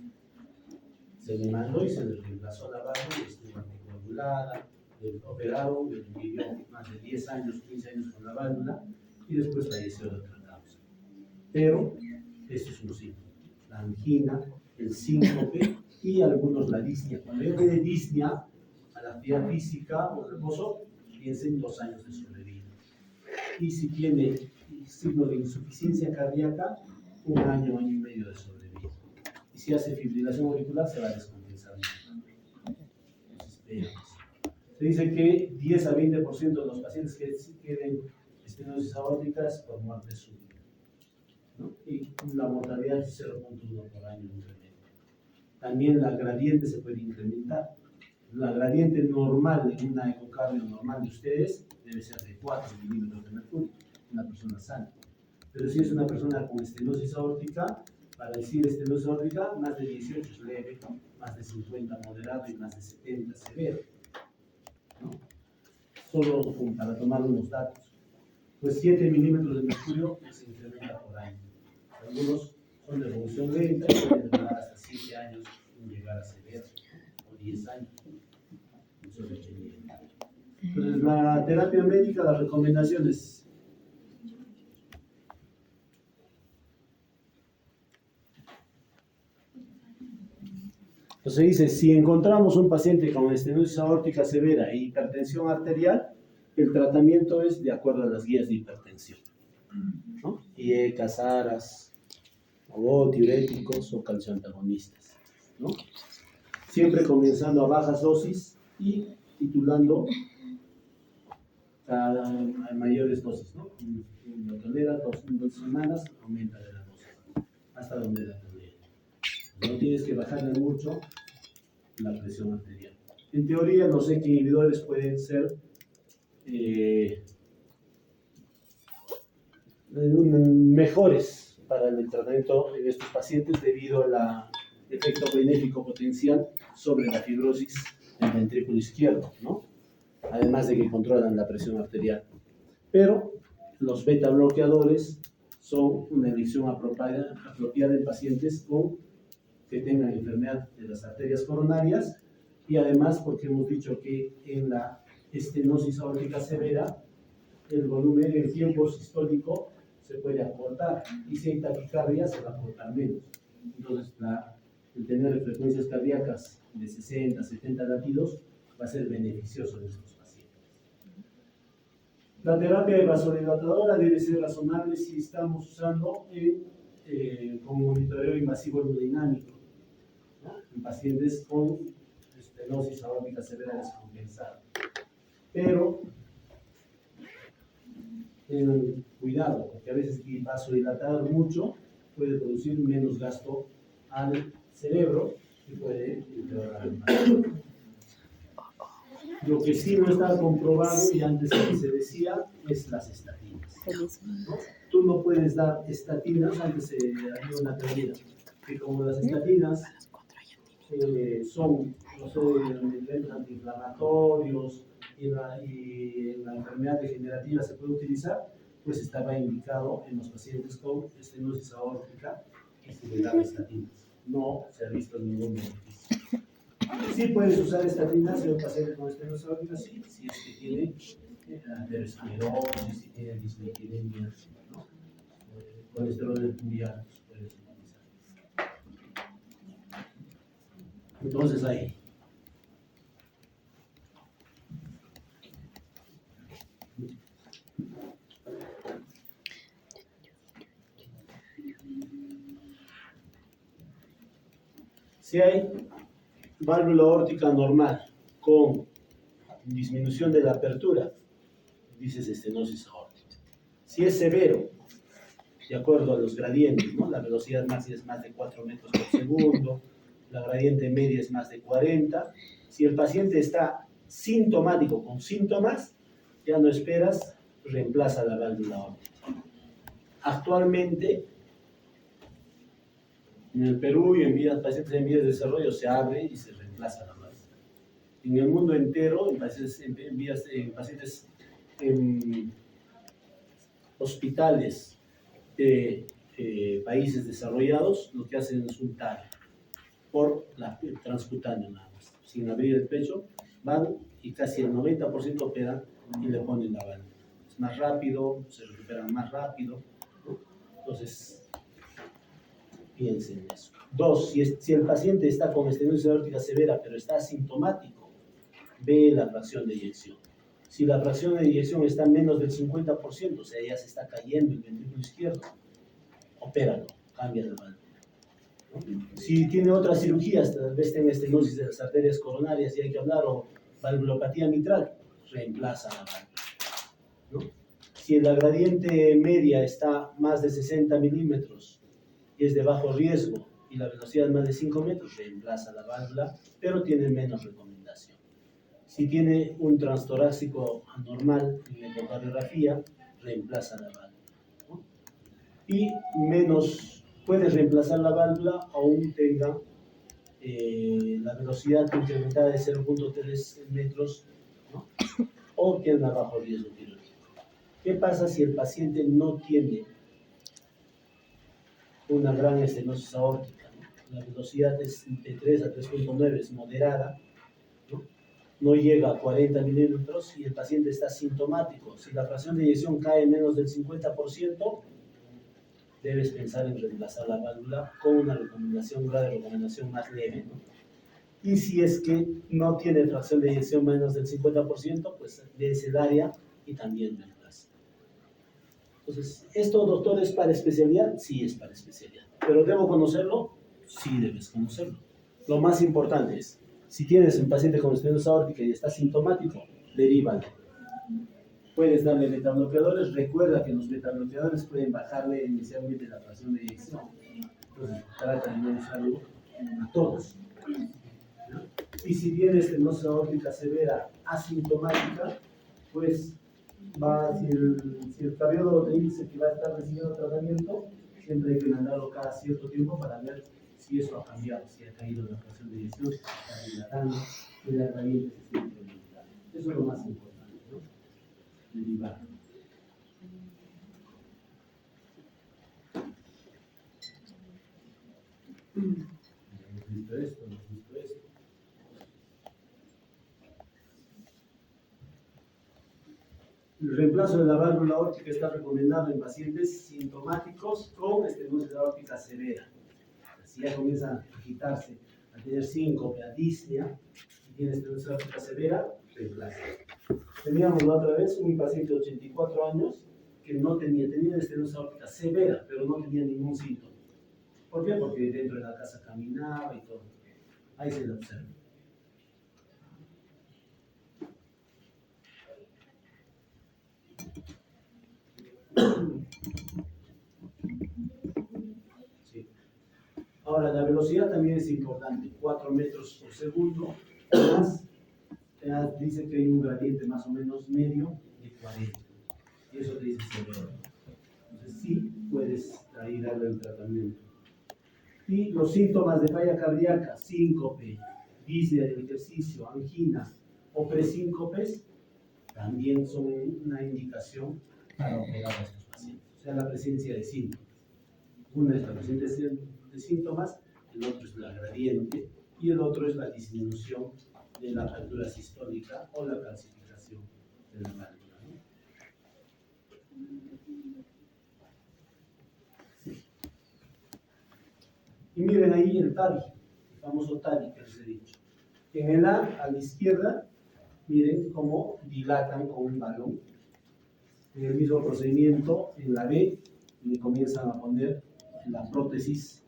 A: Se le mandó y se le reemplazó la válvula y estuvo anticoagulada. Le operaron, vivió más de 10 años, 15 años con la válvula y después falleció de otra causa. Pero esto es un síntoma: la angina, el síncope y algunos la disnea. Cuando yo de disnea, a la actividad física o reposo, piensen 2 años de sobrevida. Y si tiene signo de insuficiencia cardíaca, 1 año, año y medio de sobrevida. Y si hace fibrilación auricular, se va a descompensar. Se dice que 10 a 20% de los pacientes que tienen estenosis aórtica es por muerte súbita, ¿no? Y la mortalidad es 0.1 por año incremento. También la gradiente se puede incrementar. La gradiente normal en una ecocardio normal de ustedes debe ser de 4 milímetros de mercurio, una persona sana. Pero si es una persona con estenosis aórtica, para decir estenosis aórtica, más de 18 es leve, más de 50 moderado y más de 70 severo, ¿no? Solo para tomar unos datos. Pues 7 milímetros de mercurio se incrementa por año. Algunos son de evolución lenta y pueden durar hasta 7 años sin llegar a severo, o 10 años. Eso depende. Entonces, la terapia médica, las recomendaciones. Entonces dice, si encontramos un paciente con estenosis aórtica severa e hipertensión arterial, el tratamiento es de acuerdo a las guías de hipertensión, ¿no? IECAS, ARAS, o diuréticos o calcioantagonistas, ¿no? Siempre comenzando a bajas dosis y titulando a mayores dosis, ¿no? Lo tolera 2 semanas, aumenta de la dosis hasta donde la tolera. No tienes que bajarle mucho la presión arterial. En teoría, los ECA inhibidores pueden ser mejores para el tratamiento en estos pacientes debido al efecto benéfico potencial sobre la fibrosis del ventrículo izquierdo, ¿no? Además de que controlan la presión arterial. Pero los beta bloqueadores son una elección apropiada en pacientes que tengan enfermedad de las arterias coronarias y además porque hemos dicho que en la estenosis aórtica severa el volumen, el tiempo sistólico se puede acortar y si hay taquicardia se va a acortar menos. Entonces el tener frecuencias cardíacas de 60, 70 latidos va a ser beneficioso en estos pacientes. La terapia vasodilatadora debe ser razonable si estamos usando con monitoreo invasivo hemodinámico, ¿no? En pacientes con estenosis aórtica severa descompensada. Pero tengan cuidado, porque a veces vasodilatar mucho puede producir menos gasto al cerebro y puede empeorar el paciente. Lo que sí no está comprobado, y antes se decía, es las estatinas, ¿no? Tú no puedes dar estatinas, antes había una teoría, que como las estatinas son, no sé, antiinflamatorios y en la enfermedad degenerativa se puede utilizar, pues estaba indicado en los pacientes con estenosis aórtica y se le daba estatinas. No se ha visto ningún beneficio. Sí puedes usar estatinas en un paciente con estenosis aórtica, sí, si es que tiene aterosclerosis, si tiene dislipidemia, ¿no? Colesterol muy alto, puedes utilizar. Entonces ahí. Si hay válvula aórtica normal con disminución de la apertura, dices estenosis aórtica. Si es severo, de acuerdo a los gradientes, ¿no? La velocidad máxima es más de 4 metros por segundo, la gradiente media es más de 40. Si el paciente está sintomático con síntomas, ya no esperas, reemplaza la válvula aórtica. Actualmente, en el Perú y en pacientes en vías de desarrollo se abre y se reemplaza la válvula. En el mundo entero, en pacientes en hospitales de países desarrollados, lo que hacen es un TAR por el transcutáneo nada más. Sin abrir el pecho, van y casi el 90% operan y le ponen la válvula. Es más rápido, se recuperan más rápido, ¿no? Entonces, piensen en eso. Dos, si el paciente está con estenosis aórtica severa, pero está asintomático, ve la fracción de eyección. Si la fracción de eyección está en menos del 50%, o sea, ya se está cayendo el ventrículo izquierdo, opéralo, cambia la válvula, ¿no? Si tiene otras cirugías, tal vez tenga estenosis de las arterias coronarias y hay que hablar, o valvulopatía mitral, reemplaza la válvula, ¿no? Si la gradiente media está más de 60 milímetros y es de bajo riesgo y la velocidad más de 5 metros, reemplaza la válvula, pero tiene menos recomendación. Si tiene un transtorácico anormal en la ecocardiografía, reemplaza la válvula, ¿no? Y menos, puedes reemplazar la válvula aún tenga la velocidad incrementada de 0.3 metros, ¿no? O tenga bajo riesgo quirúrgico. ¿Qué pasa si el paciente no tiene una gran estenosis aórtica, ¿no? La velocidad es de 3 a 3.9, es moderada, no llega a 40 milímetros y el paciente está sintomático? Si la fracción de eyección cae menos del 50%, debes pensar en reemplazar la válvula con una recomendación, grado de recomendación más leve, ¿no? Y si es que no tiene fracción de eyección menos del 50%, pues des el área y también reemplaza. Entonces, ¿esto, doctor, es para especialidad? Sí, es para especialidad. ¿Pero debo conocerlo? Sí, debes conocerlo. Lo más importante es, si tienes un paciente con estenosis aórtica y está sintomático, derívalo. Puedes darle betabloqueadores. Recuerda que los betabloqueadores pueden bajarle inicialmente la fracción de eyección. Entonces, trata de no usarlo a todos, ¿no? Y si tienes estenosis aórtica severa asintomática, pues si el cardiólogo te dice que va a estar recibiendo tratamiento, siempre hay que mandarlo cada cierto tiempo para ver si eso ha cambiado, si ha caído la fracción de eyección, si se está dilatando, si la gradiente se está incrementando. Eso es lo más importante, ¿no? Derivar. Hemos visto esto, hemos visto esto. El reemplazo de la válvula aórtica está recomendado en pacientes sintomáticos con estenosis aórtica severa. Si ya comienza a agitarse, a tener síncope, a disnea, y tiene estenosis aórtica severa, reemplaza. Teníamos la otra vez un paciente de 84 años que no tenía estenosis aórtica severa, pero no tenía ningún síntoma. ¿Por qué? Porque dentro de la casa caminaba y todo. Ahí se lo observa. Sí. Ahora, la velocidad también es importante. 4 metros por segundo. Más, dice que hay un gradiente más o menos medio de 40. Y eso te dice severo. Entonces, sí puedes ahí darle el tratamiento. Y los síntomas de falla cardíaca, síncope, disnea del ejercicio, angina o presíncopes, también son una indicación para operar a estos pacientes. O sea, la presencia de síntomas. Una es la presencia de síntomas, el otro es la gradiente y el otro es la disminución de la apertura sistólica o la calcificación de la válvula, ¿no? Y miren ahí el TAVI, el famoso TAVI que les he dicho. En el A la izquierda, miren cómo dilatan con un balón. En el mismo procedimiento, en la B, le comienzan a poner la prótesis,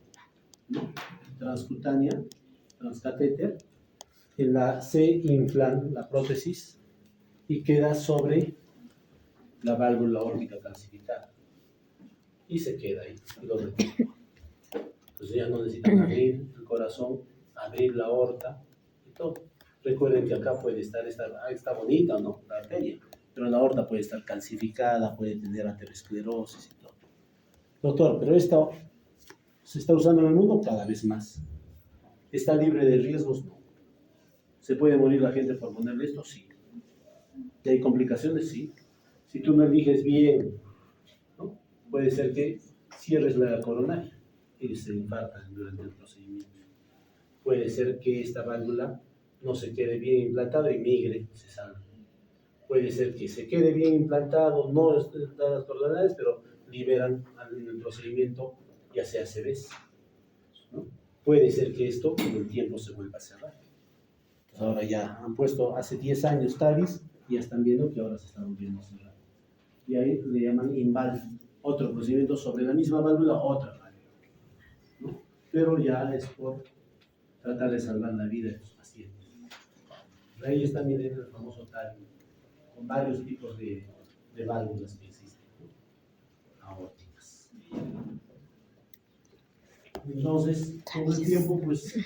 A: ¿no?, transcutánea, transcatéter. En la C inflan la prótesis y queda sobre la válvula aórtica calcificada. Y se queda ahí, y lo retiran. Entonces ya no necesitan abrir el corazón, abrir la aorta y todo. Recuerden que acá puede estar, está bonita, ¿no?, la arteria, pero la aorta puede estar calcificada, puede tener aterosclerosis y todo. Doctor, pero esto se está usando en el mundo cada vez más. ¿Está libre de riesgos? No. ¿Se puede morir la gente por ponerle esto? Sí. ¿Y hay complicaciones? Sí. Si tú no eliges bien, ¿no?, puede ser que cierres la coronaria y se infarta durante el procedimiento. Puede ser que esta válvula no se quede bien implantado y migre, se salga. Puede ser que se quede bien implantado, no están las coronarias, pero liberan en el procedimiento, ya sea ACVs, ¿no? Puede ser que esto con el tiempo se vuelva a cerrar. Entonces ahora ya han puesto hace 10 años TAVIs y ya están viendo que ahora se está volviendo a cerrar. Y ahí le llaman INVAL, otro procedimiento sobre la misma válvula, otra válvula, ¿no? Pero ya es por tratar de salvar la vida de los pacientes. Ahí está, miren, el famoso TAVI, con varios tipos de válvulas que existen, ¿no?, aórticas. Entonces, con el tiempo, pues,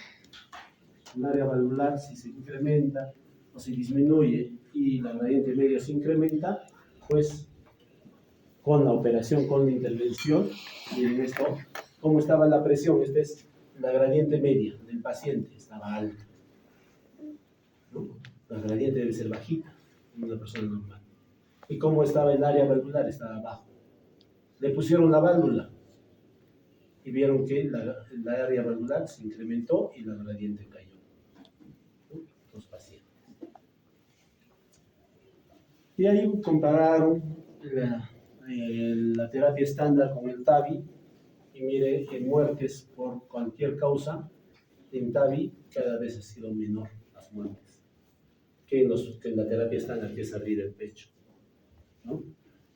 A: el área valvular, si se incrementa o se disminuye y la gradiente media se incrementa, pues, con la operación, con la intervención, miren esto, cómo estaba la presión. Esta es la gradiente media del paciente, estaba alta, ¿no? La gradiente debe ser bajita en una persona normal. ¿Y cómo estaba el área valvular? Estaba bajo. Le pusieron la válvula y vieron que la área valvular se incrementó y la gradiente cayó. Los pacientes. Y ahí compararon la terapia estándar con el TAVI y mire, en muertes por cualquier causa, en TAVI cada vez ha sido menor las muertes que en la terapia estándar, que es abrir el pecho, ¿no?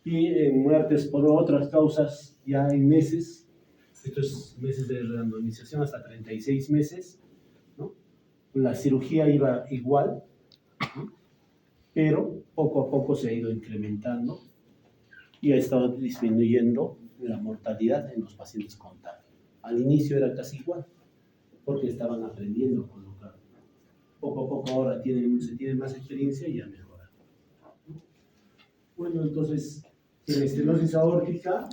A: Y en muertes por otras causas ya en meses, estos meses de randomización hasta 36 meses, ¿no?, la cirugía iba igual, ¿no?, pero poco a poco se ha ido incrementando y ha estado disminuyendo la mortalidad en los pacientes con TAVI. Al inicio era casi igual, porque estaban aprendiendo a colocar. Poco a poco ahora se tiene más experiencia y ya mejora. Bueno, entonces, en estenosis aórtica,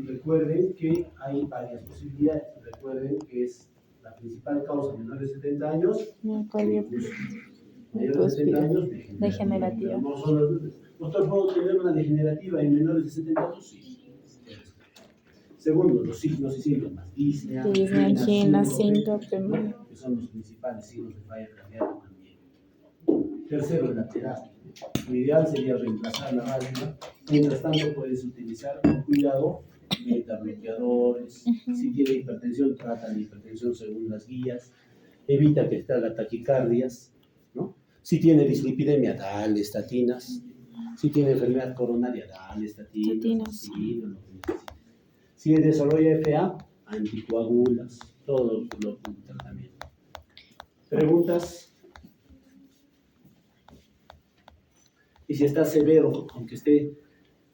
A: recuerden que hay varias posibilidades. Recuerden que es la principal causa menores de 70 años. Mayores de 70 años, degenerativa. No solo, doctor, ¿puedo tener una degenerativa en menores de 70 años? Sí. Segundo, los signos y síntomas. Disnea, angina, síncope, que son los principales signos de falla cardíaca también. Tercero, la terapia. Lo ideal sería reemplazar la válvula. Mientras tanto, puedes utilizar con cuidado beta-bloqueadores. Si tiene hipertensión, trata la hipertensión según las guías. Evita que haga taquicardias, ¿no? Si tiene dislipidemia, dale estatinas. Si tiene enfermedad coronaria, dale estatinas. Sí, lo que necesite. Si desarrolla FA, anticoagulas, todo lo tratamiento. ¿Preguntas? Y si está severo, aunque esté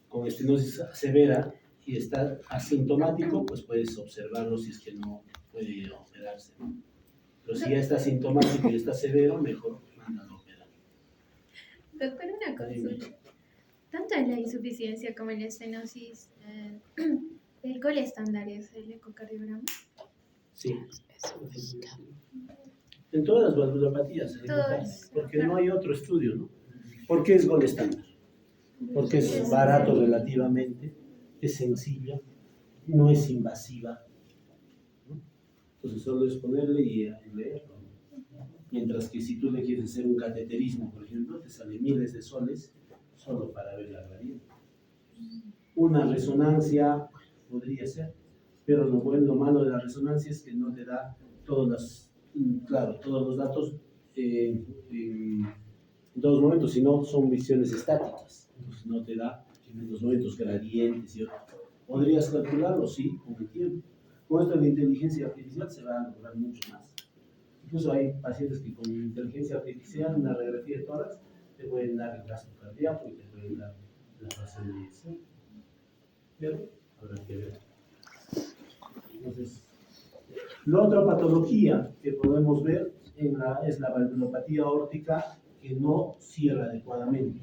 A: con estenosis severa y está asintomático, pues puedes observarlo si es que no puede operarse, ¿no? Pero si ya está asintomático y está severo, mejor mándalo a operar.
B: Doctor, una consulta. Tanto en la insuficiencia como en la estenosis, ¿el gol estándar es el ecocardiograma?
A: Sí. En todas las valvulopatías, porque no hay otro estudio, ¿no? ¿Por qué es gol estándar? porque es barato relativamente, es sencilla, no es invasiva, ¿no? Entonces solo es ponerle y leerlo. Mientras que si tú le quieres hacer un cateterismo, por ejemplo, te sale miles de soles solo para ver la gradiente. Una resonancia podría ser, pero lo bueno, lo malo de la resonancia es que no te da todos los datos en todos los momentos, sino son visiones estáticas. Entonces no te da en los momentos gradientes y otros. ¿Podrías calcularlo? Sí, con el tiempo. Con esto de la inteligencia artificial se va a lograr mucho más. Incluso hay pacientes que con inteligencia artificial, una radiografía de tórax, te pueden dar el gasto cardíaco y te pueden dar la fase de eyección. Pero habrá que ver. Entonces, la otra patología que podemos ver es la valvulopatía aórtica que no cierra adecuadamente.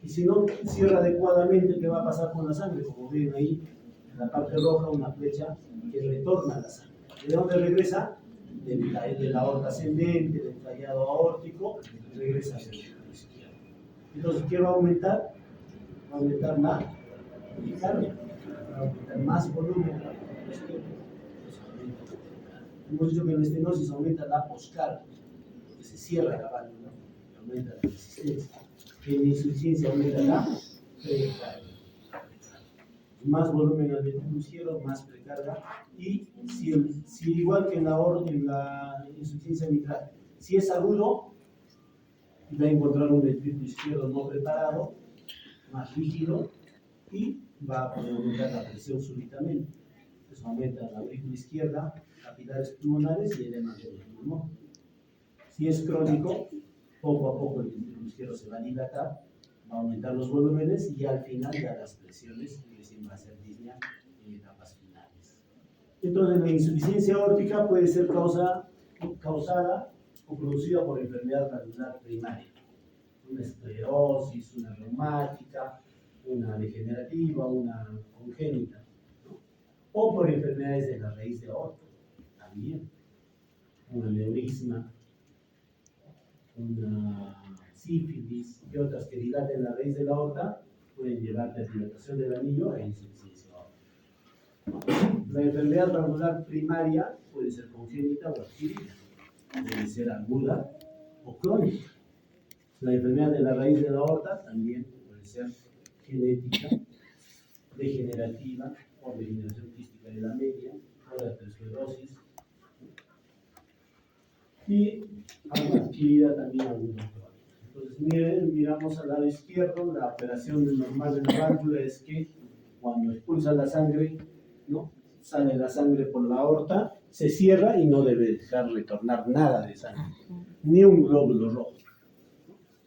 A: Y si no cierra adecuadamente, ¿qué va a pasar con la sangre? Como ven ahí, en la parte roja, una flecha que retorna la sangre. ¿De dónde regresa? De la aorta ascendente, del callado aórtico, regresa hacia el izquierdo. Entonces, ¿qué va a aumentar? Va a aumentar la carga, va a aumentar más volumen a la izquierda. Hemos dicho que en la estenosis aumenta la poscarga, porque se cierra la válvula, aumenta la resistencia. En la insuficiencia aumenta la precarga. Más volumen al ventrículo izquierdo, más precarga. Y si igual que en la insuficiencia mitral, si es agudo, va a encontrar un ventrículo izquierdo no preparado, más rígido, y va a poder aumentar la presión súbitamente. Entonces aumenta la aurícula izquierda, capilares pulmonares y edemas del pulmón. Si es crónico, poco a poco el ventrículo izquierdo se va a dilatar, va a aumentar los volúmenes y al final ya las presiones recién va a ser disnea en etapas finales. Entonces la insuficiencia aórtica puede ser causada o producida por enfermedad valvular primaria, una esclerosis, una reumática, una degenerativa, una congénita, ¿no? O por enfermedades de la raíz de aorta, también, un aneurisma, una sífilis y otras que dilaten la raíz de la aorta pueden llevarte a dilatación del anillo e insuficiencia aórtica. La enfermedad valvular primaria puede ser congénita o adquirida, puede ser aguda o crónica. La enfermedad de la raíz de la aorta también puede ser genética, degenerativa o degeneración quística de la media o la aterosclerosis, y adquirida también algún otro. Entonces, miramos al lado izquierdo, la operación normal de la válvula es que cuando expulsa la sangre, ¿no? Sale la sangre por la aorta, se cierra y no debe dejar retornar nada de sangre, ni un glóbulo rojo.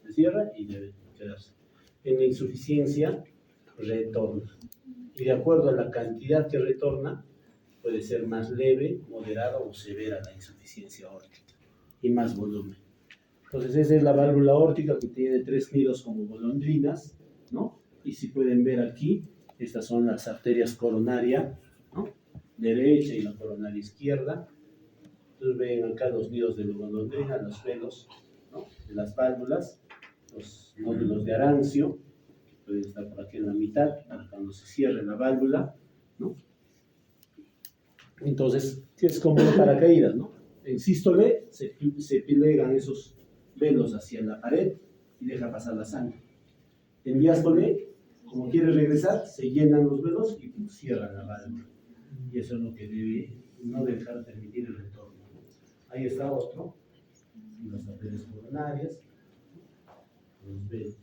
A: Se cierra y debe quedarse. En la insuficiencia, retorna. Y de acuerdo a la cantidad que retorna, puede ser más leve, moderada o severa la insuficiencia aórtica y más volumen. Entonces esa es la válvula aórtica que tiene 3 nidos como golondrinas, ¿no? Y si pueden ver aquí, estas son las arterias coronaria, ¿no? Derecha y la coronaria izquierda. Entonces ven acá los nidos de la golondrina, los velos, ¿no? De las válvulas, los nódulos de Arancio, que pueden estar por aquí en la mitad, para cuando se cierre la válvula, ¿no? Entonces es como un paracaídas, ¿no? En sístole se plegan esos velos hacia la pared y deja pasar la sangre. En diástole, como quiere regresar, se llenan los velos y cierran la válvula. Y eso es lo que debe no dejar permitir el retorno. Ahí está otro, las arterias coronarias, los velos.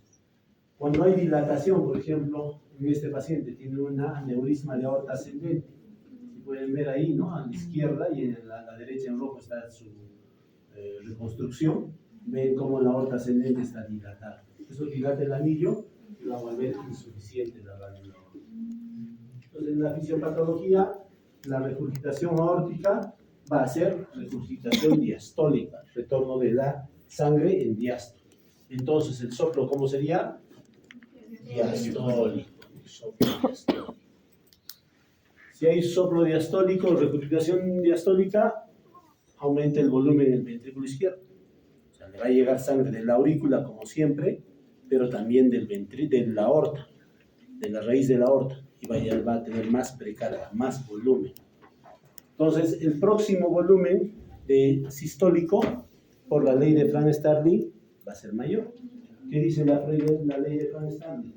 A: Cuando hay dilatación, por ejemplo, en este paciente tiene un aneurisma de aorta ascendente. Pueden ver ahí, ¿no? A la izquierda y en la derecha en rojo está su reconstrucción. Ven cómo la aorta ascendente está dilatada. Eso dilata el anillo y va a volver insuficiente la válvula aórtica. Entonces, en la fisiopatología, la regurgitación aórtica va a ser regurgitación diastólica, retorno de la sangre en diástole. Entonces, el soplo, ¿cómo sería? Diastólico. Soplo diastólico. Si hay soplo diastólico, regurgitación diastólica, aumenta el volumen del ventrículo izquierdo. O sea, le va a llegar sangre de la aurícula como siempre, pero también de la aorta, de la raíz de la aorta, y va a tener más precarga, más volumen. Entonces, el próximo volumen sistólico, por la ley de Frank-Starling, va a ser mayor. ¿Qué dice la ley de Frank-Starling?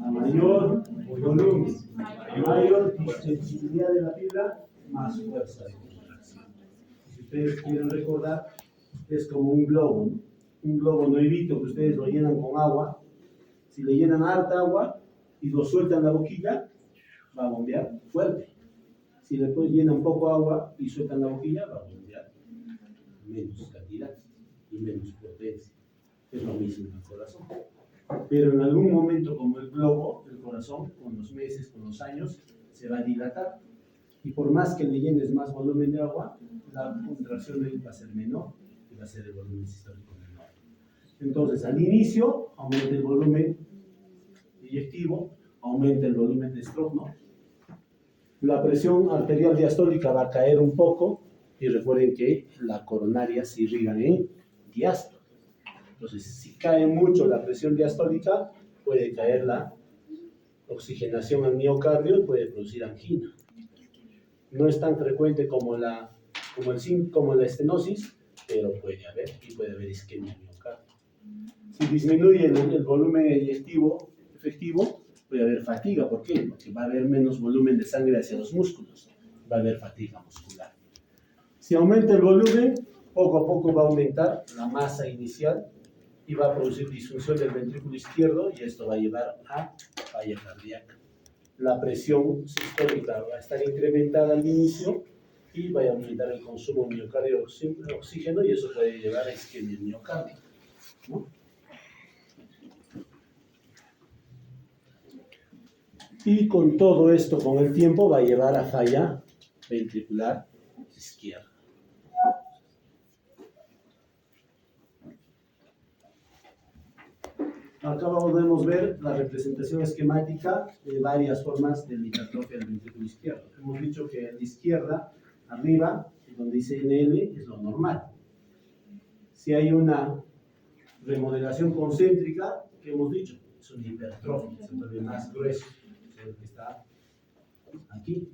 A: A mayor volumen, mayor distensibilidad de la fibra, más fuerza de contracción. Si ustedes quieren recordar, es como un globo nuevito que ustedes lo llenan con agua. Si le llenan harta agua y lo sueltan la boquilla, va a bombear fuerte. Si después llenan poco agua y sueltan la boquilla, va a bombear menos cantidad y menos potencia. Es lo mismo en el corazón. Pero en algún momento, como el globo, el corazón, con los meses, con los años, se va a dilatar. Y por más que le llenes más volumen de agua, la contracción de él va a ser menor y va a ser el volumen sistólico menor. Entonces, al inicio, aumenta el volumen inyectivo, aumenta el volumen de stroke, ¿no? La presión arterial diastólica va a caer un poco, y recuerden que la coronaria se irriga en diástole. Entonces, si cae mucho la presión diastólica, puede caer la oxigenación al miocardio y puede producir angina. No es tan frecuente como la estenosis, pero puede haber isquemia miocardio. Si disminuye el volumen efectivo, puede haber fatiga. ¿Por qué? Porque va a haber menos volumen de sangre hacia los músculos. Va a haber fatiga muscular. Si aumenta el volumen, poco a poco va a aumentar la masa inicial y va a producir disfunción del ventrículo izquierdo, y esto va a llevar a falla cardíaca. La presión sistólica va a estar incrementada al inicio y va a aumentar el consumo miocardio de oxígeno, y eso puede llevar a isquemia miocárdica, ¿no? Y con todo esto, con el tiempo, va a llevar a falla ventricular izquierda. Acá podemos ver la representación esquemática de varias formas de hipertrofia del ventrículo izquierdo. Hemos dicho que en la izquierda, arriba, donde dice NL, es lo normal. Si hay una remodelación concéntrica, ¿qué hemos dicho? Es una hipertrofia, se vuelve más grueso. Es el que está aquí.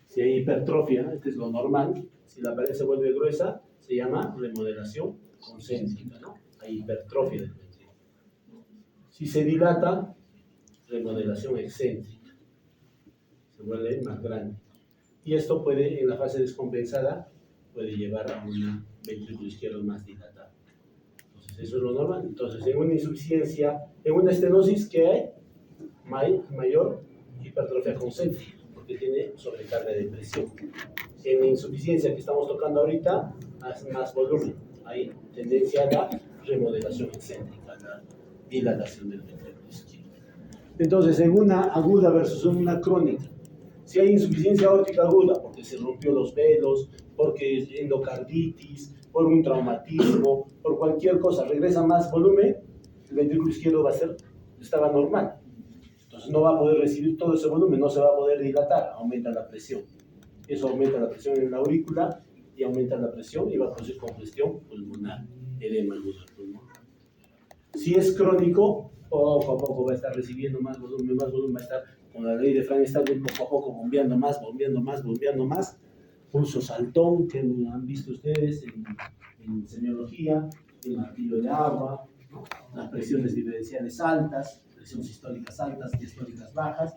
A: Si hay hipertrofia, este es lo normal. Si la pared se vuelve gruesa, se llama remodelación concéntrica, ¿no? Hay hipertrofia del ventrículo. Si se dilata, remodelación excéntrica. Se vuelve más grande. Y esto puede, en la fase descompensada, puede llevar a un ventrículo izquierdo más dilatado. Entonces, eso es lo normal. Entonces, en una insuficiencia, en una estenosis, ¿qué hay? Mayor hipertrofia concéntrica, porque tiene sobrecarga de presión. En la insuficiencia que estamos tocando ahorita, más volumen. Hay tendencia a la remodelación excéntrica, a la dilatación del ventrículo izquierdo. Entonces, en una aguda versus una crónica, si hay insuficiencia aórtica aguda, porque se rompió los velos, porque es endocarditis, por un traumatismo, por cualquier cosa, regresa más volumen, el ventrículo izquierdo estaba normal. Entonces no va a poder recibir todo ese volumen, no se va a poder dilatar, aumenta la presión. Eso aumenta la presión en la aurícula y aumenta la presión y va a producir congestión pulmonar, edema agudo del pulmón. Si es crónico, poco a poco va a estar recibiendo más volumen, va a estar con la ley de Frank-Starling poco a poco bombeando más. Pulso saltón, que han visto ustedes en semiología, el martillo de agua, ¿no? Las presiones diferenciales altas, presiones sistólicas altas, diastólicas bajas.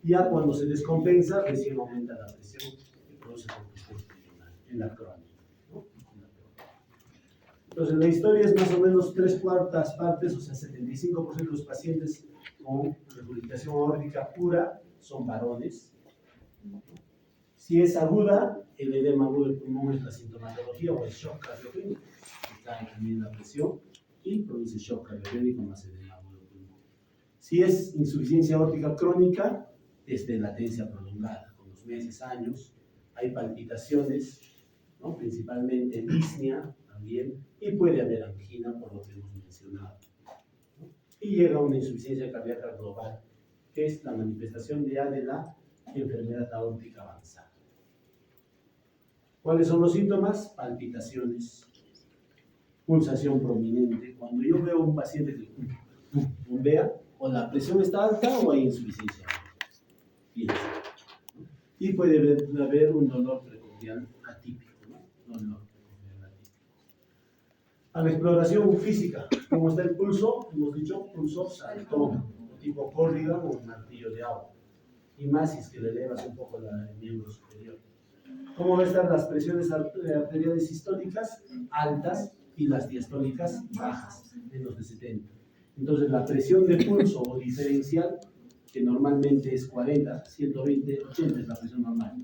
A: Ya cuando se descompensa, recién aumenta la presión y produce congestión pulmonar en la crónica, ¿no? Entonces, la historia es más o menos 3/4 partes, o sea, 75% de los pacientes con regurgitación aórtica pura son varones. Si es aguda, el edema agudo del pulmón es la sintomatología o el shock cardiogénico, que cae también la presión y produce shock cardiogénico más edema agudo del pulmón. Si es insuficiencia aórtica crónica, es de latencia prolongada, con los meses, años, hay palpitaciones, ¿no? Principalmente disnea también, y puede haber angina, por lo que hemos mencionado, ¿no? Y llega a una insuficiencia cardíaca global, que es la manifestación ya de la enfermedad aórtica avanzada. ¿Cuáles son los síntomas? Palpitaciones, pulsación prominente. Cuando yo veo a un paciente que bombea, o la presión está alta o hay insuficiencia. Y puede haber un dolor precordial atípico, ¿no? Dolor precordial atípico. A la exploración física, ¿cómo está el pulso? Hemos dicho pulso saltón, tipo córriga o martillo de agua. Y más si es que le elevas un poco el miembro superior. ¿Cómo van a estar las presiones arteriales sistólicas? Altas, y las diastólicas bajas, menos de 70. Entonces la presión de pulso o diferencial, que normalmente es 40, 120, 80 es la presión normal.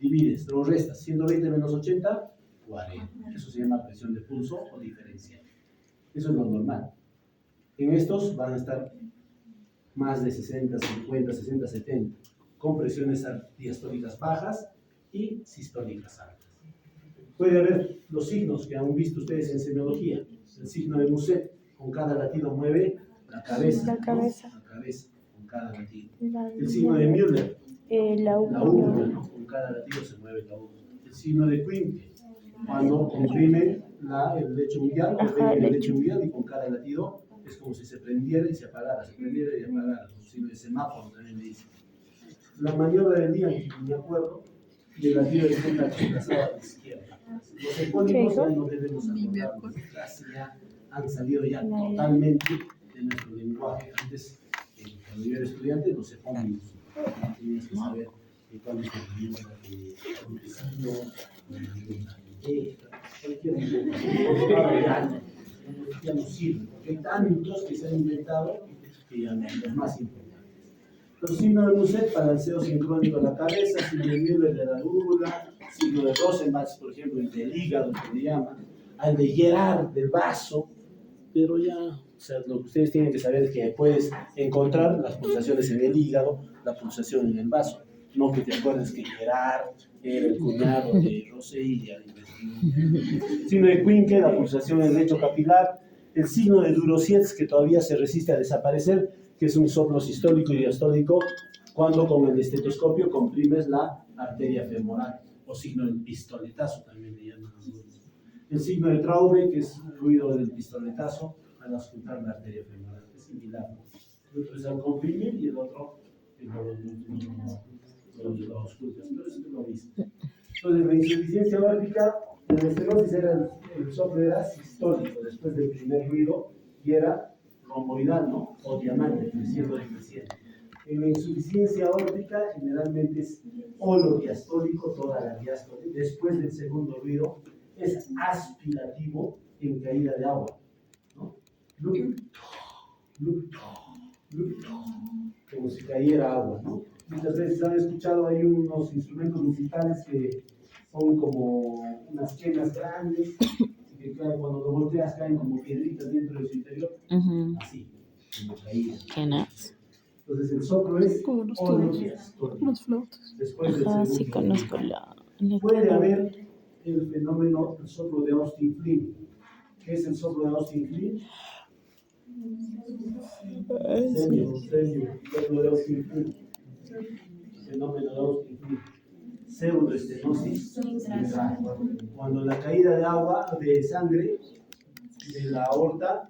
A: Divides, lo restas, 120 menos 80, 40. Eso se llama presión de pulso o diferencial. Eso es lo normal. En estos van a estar más de 60, 50, 60, 70, con presiones diastólicas bajas y sistólicas altas. Puede haber los signos que han visto ustedes en semiología. El signo de Muset, con cada latido mueve la cabeza.
C: La cabeza.
A: ¿No? La cabeza, con cada latido. El signo de Müller,
C: la
A: úvula, ¿no? Con cada latido se mueve la úvula. El signo de Quincke, cuando comprime el lecho unguial, el lecho unguial, y con cada latido es como si se prendiera y se apagara, se prendiera y apagara. El signo de semáforo también me dice. La maniobra del día, me acuerdo, y el latido de punta desplazado a la izquierda. Los epónimos ya no debemos acordarnos, ya han salido ya totalmente de nuestro lenguaje. Antes, cuando yo era estudiante, los epónimos tenías que saber cuál es el idioma de campesino, cualquier ya no sirve, porque hay tantos que se han inventado que ya no, los más importantes. Los signos de Muset, balanceo sincrónico de la cabeza, signo de Müller de la úvula, signo de Rosenbach, por ejemplo, el del hígado, que le llaman, al de Gerard del vaso, pero ya, o sea, lo que ustedes tienen que saber es que puedes encontrar las pulsaciones en el hígado, la pulsación en el vaso, no que te acuerdes que Gerard era el cuñado de Rosé y ya el signo de Quincke, la pulsación en el lecho capilar, el signo de Durosietz, que todavía se resiste a desaparecer, que es un soplo sistólico y diastólico, cuando con el estetoscopio comprimes la arteria femoral, o signo del pistoletazo también le llaman. El signo de Traube, que es el ruido del pistoletazo al auscultar la arteria femoral, es similar. El otro es al comprimir y el otro lo auscultas, pero eso es lo mismo. Entonces, la insuficiencia aórtica, en la estenosis era el soplo era sistólico después del primer ruido y era romboidal, ¿no? O diamante, creciendo y creciendo. En la insuficiencia aórtica generalmente es holodiastólico, toda la diástole. Después del segundo ruido es aspirativo en caída de agua, ¿no? Como si cayera agua, ¿no? Muchas veces han escuchado, hay unos instrumentos musicales que son como unas quenas grandes, y que cuando lo volteas caen como piedritas dentro de su interior, así, como caídas.
C: ¿Quenas?
A: Entonces el soplo es
C: Como los flautas.
A: Después del
C: Ajá,
A: segundo
C: sí conozco la
A: puede haber el fenómeno, el soplo de Austin Flynn. ¿Qué es el soplo de Austin Flynn? Soplo de Austin Flynn. Fenómeno de Austin Flynn. Pseudoestenosis. Cuando la caída de agua, de sangre, de la aorta,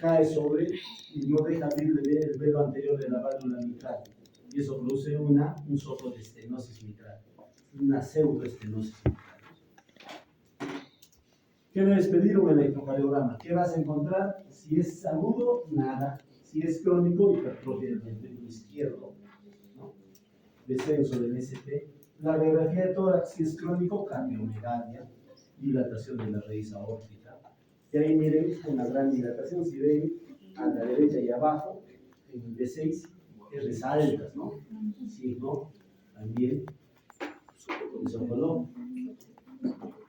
A: cae sobre y no deja abrir el velo anterior de la válvula mitral. Y eso produce un soplo de estenosis mitral, una pseudoestenosis mitral. ¿Qué debes pedir? Un electrocardiograma. ¿Qué vas a encontrar? Si es agudo, nada. Si es crónico, hipertrofia del ventrículo izquierdo, ¿no? Descenso del ST. La radiografía de tórax, si es crónico, cardiomegalia, dilatación de la raíz aórtica. Y ahí miren una gran dilatación, si ven a la derecha y abajo, en el D6, R's altas, ¿no? Sí, ¿no? También,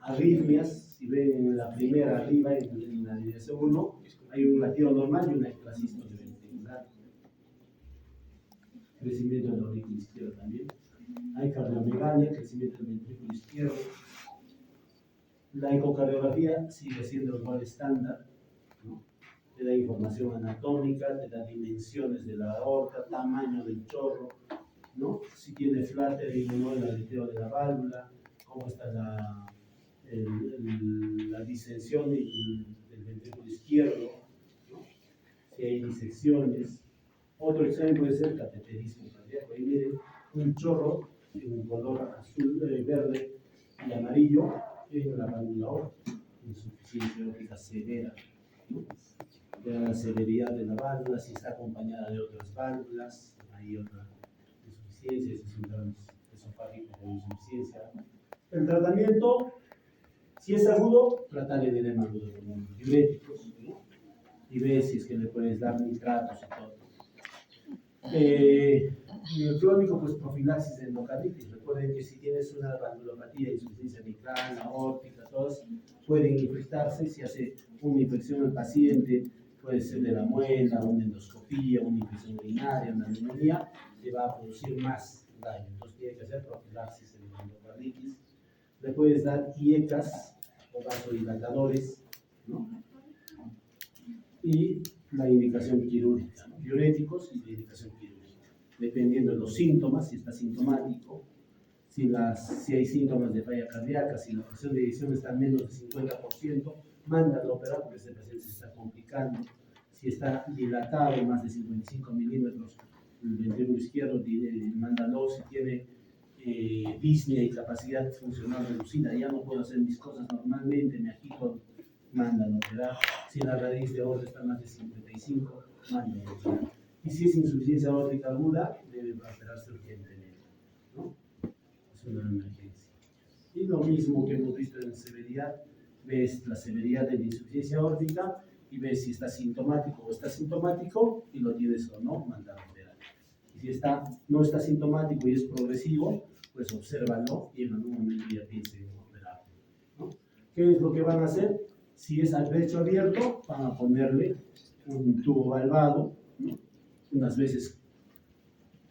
A: arritmias, si ven en la primera arriba, en la dirección 1, hay un latido normal y una extrasístole ventricular. Crecimiento del aurículo izquierdo también. Hay cardiomegalia, crecimiento del ventrículo izquierdo. La ecocardiografía sigue siendo igual estándar, ¿no? Te da información anatómica, te da dimensiones de la aorta, tamaño del chorro, ¿no? Si tiene flattering o no el aleteo de la válvula, cómo está la distensión del ventrículo izquierdo, ¿no? Si hay disecciones. Otro examen puede ser cateterismo cardíaco. Ahí miren un chorro en un color azul, verde y amarillo en la válvula aórtica, insuficiencia aórtica severa, ¿no? La severidad de la válvula, si está acompañada de otras válvulas, hay otra insuficiencia, si es un esofágico con insuficiencia. El tratamiento, si es agudo, tratar el edema agudo con diuréticos, ¿no? Y ver si es que le puedes dar nitratos y todo. El crónico, pues profilaxis de endocarditis. Recuerden que si tienes una valvulopatía, insuficiencia mitral, aórtica, todas pueden infectarse. Si hace una infección al paciente, puede ser de la muela, una endoscopía, una infección urinaria, una neumonía, le va a producir más daño. Entonces tiene que hacer profilaxis de endocarditis. Le puedes dar IECAS o vasodilatadores, ¿no? Y la indicación quirúrgica, ¿no? Diuréticos y la indicación quirúrgica. Dependiendo de los síntomas, si está sintomático, si hay síntomas de falla cardíaca, si la presión de eyección está en menos del 50%, mándalo a operar porque ese paciente se está complicando. Si está dilatado más de 55 milímetros el ventrículo izquierdo, mándalo. Si tiene disnea y capacidad funcional reducida, ya no puedo hacer mis cosas normalmente, me agito, mándalo a operar. Si la raíz de aorta está más de 55, mándalo a operar. Y si es insuficiencia aórtica aguda, debe operarse urgentemente, ¿no? Es una emergencia. Y lo mismo que hemos visto en la severidad, ves la severidad de la insuficiencia aórtica y ves si está sintomático o está sintomático y lo tienes o no, mándalo a operar. Y si no está sintomático y es progresivo, pues obsérvalo y en algún momento ya piensen en operarlo, ¿no? ¿Qué es lo que van a hacer? Si es al pecho abierto, van a ponerle un tubo valvado, ¿no? Unas veces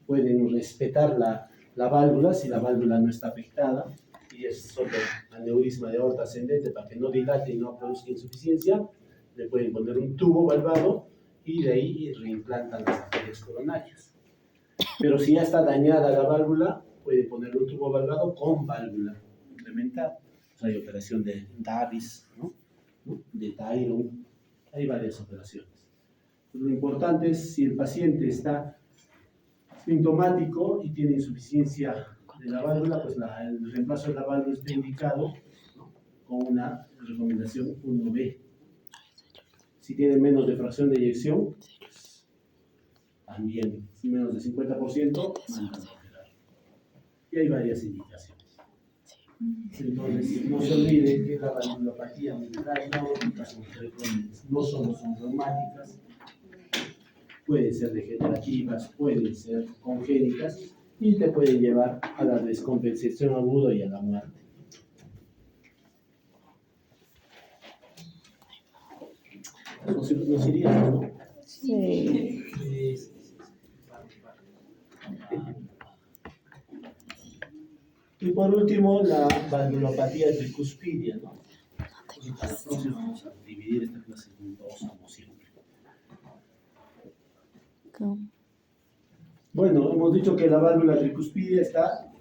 A: pueden respetar la válvula si la válvula no está afectada y es solo aneurisma de aorta ascendente para que no dilate y no produzca insuficiencia. Le pueden poner un tubo valvado y de ahí reimplantan las arterias coronarias. Pero si ya está dañada la válvula, puede poner un tubo valvado con válvula implementada. O sea, hay operación de Davis, ¿no? De Tyron, hay varias operaciones. Lo importante es si el paciente está sintomático y tiene insuficiencia de la válvula, pues el reemplazo de la válvula está indicado, ¿no? Con una recomendación 1B. Si tiene menos de fracción de eyección, pues, también menos de 50%, mandan a operar. Y hay varias indicaciones. Entonces, no se olvide que la valvulopatía mitral y aórtica son frecuentes, no solo son reumáticas, pueden ser degenerativas, pueden ser congénitas y te pueden llevar a la descompensación aguda y a la muerte. Nos iríamos, ¿no?
C: Sí.
A: Y por último, la valvulopatía tricuspidia, ¿no? Y para el próximo vamos a dividir esta clase en dos, como siempre. Bueno, hemos dicho que la válvula tricuspidia está,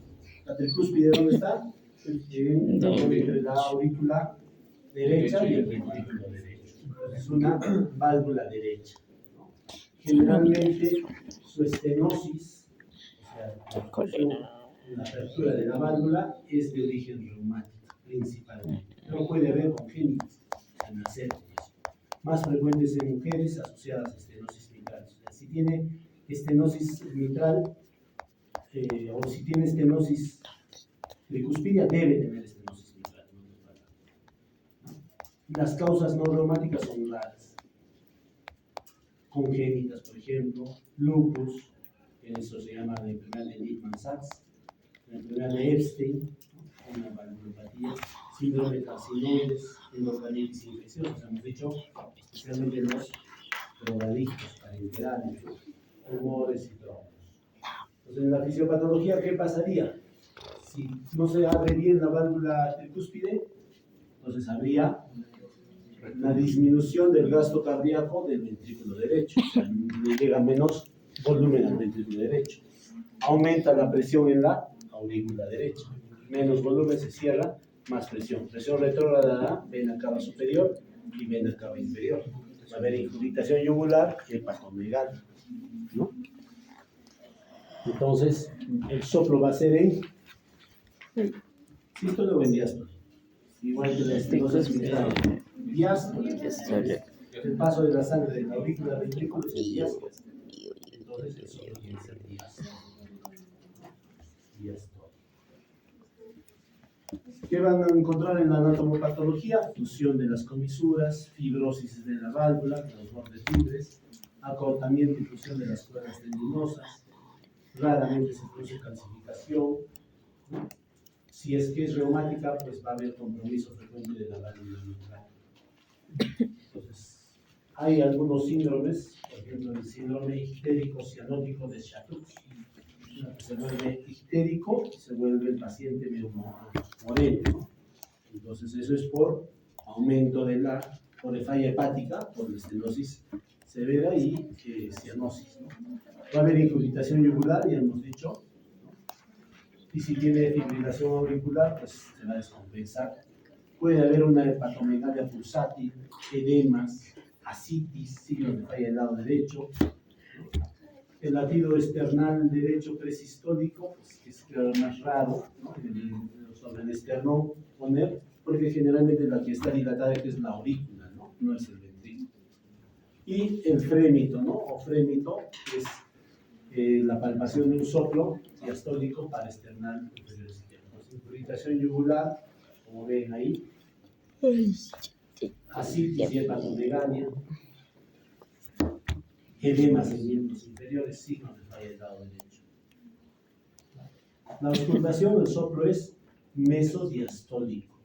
A: la tricúspide, ¿dónde está? Entre la aurícula derecha y el ventrículo derecho. Es una válvula derecha, ¿no? Generalmente su estenosis, o sea, la apertura de la válvula es de origen reumático, principalmente. Pero puede haber congénitas, al nacer con eso. Más frecuentes en mujeres asociadas a estenosis mitral. O sea, si tiene estenosis mitral o si tiene estenosis tricuspidia, debe tener estenosis mitral. Las causas no reumáticas son raras. Congénitas, por ejemplo, lupus, que eso se llama la enfermedad de Lipman-Sachs, la enfermedad de Epstein, ¿no? Una valvulopatía, síndrome de carcinoides, endocarditis infecciosa, hemos dicho, especialmente los drogadictos parenterales, tumores y tromos. Entonces, en la fisiopatología, ¿qué pasaría? Si no se abre bien la válvula tricúspide, entonces habría una disminución del gasto cardíaco del ventrículo derecho, o sea, le llega menos volumen al ventrículo derecho. Aumenta la presión en la aurícula derecha, menos volumen, se cierra, más presión. Presión retrógrada da vena cava superior y vena cava inferior. Va a haber incuritación yugular y hepatomegalia, ¿no? Entonces, el soplo va a ser en sístole o en diástole. Igual que la estenosis mitral. Diástole. El paso de la sangre de la aurícula al ventrículo es en diástole. Entonces, el soplo tiene que ser diástole. ¿Qué van a encontrar en la anatomopatología? Fusión de las comisuras, fibrosis de la válvula, de los bordes libres, acortamiento y fusión de las cuerdas tendinosas. Raramente se produce calcificación. Si es que es reumática, pues va a haber compromiso frecuente de la válvula mitral. Entonces, hay algunos síndromes, por ejemplo, el síndrome ictérico cianótico de Chateau. Se vuelve ictérico y se vuelve el paciente moreno, ¿no? Entonces, eso es por aumento de por falla hepática, por la estenosis severa y cianosis, ¿no? Va a haber incuritación yugular, ya hemos dicho, ¿no? Y si tiene fibrilación auricular, pues se va a descompensar. Puede haber una hepatomegalia pulsátil, edemas, ascitis, signos de falla del lado derecho, ¿no? El latido esternal derecho presistólico, pues, que es más raro, ¿no? Sobre el esternón poner, porque generalmente la que está dilatada que es la aurícula, ¿no? No es el ventrículo. Y el frémito, ¿no? O frémito es la palpación de un soplo diastólico para esternal inferior izquierdo. Incuritación yugular, como ven ahí, ascitis y hepatomegalia, edemas en miembros inferiores, signos de falla del lado derecho. La auscultación del soplo es mesodiastólico.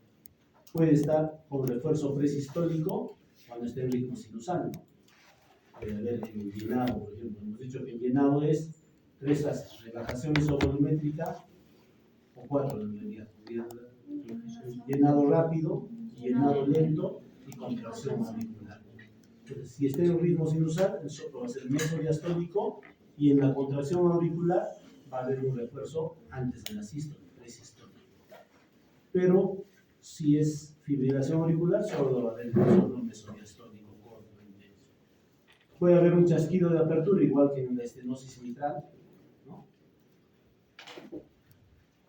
A: Puede estar con refuerzo presistólico cuando esté en ritmo sinusal, ¿no? Puede haber en llenado, por ejemplo. Hemos dicho que en llenado es 3 fases: relajación isovolumétrica, o 4 en realidad. Llenado rápido, llenado lento y contracción auricular. Entonces, si está en ritmo sinusal, el soplo va a ser mesodiastólico y en la contracción auricular va a haber un refuerzo antes de la sístole, presistólico. Pero si es fibrilación auricular, solo va a haber un soplo mesodiastólico corto e intenso. Puede haber un chasquido de apertura, igual que en la estenosis mitral, ¿no?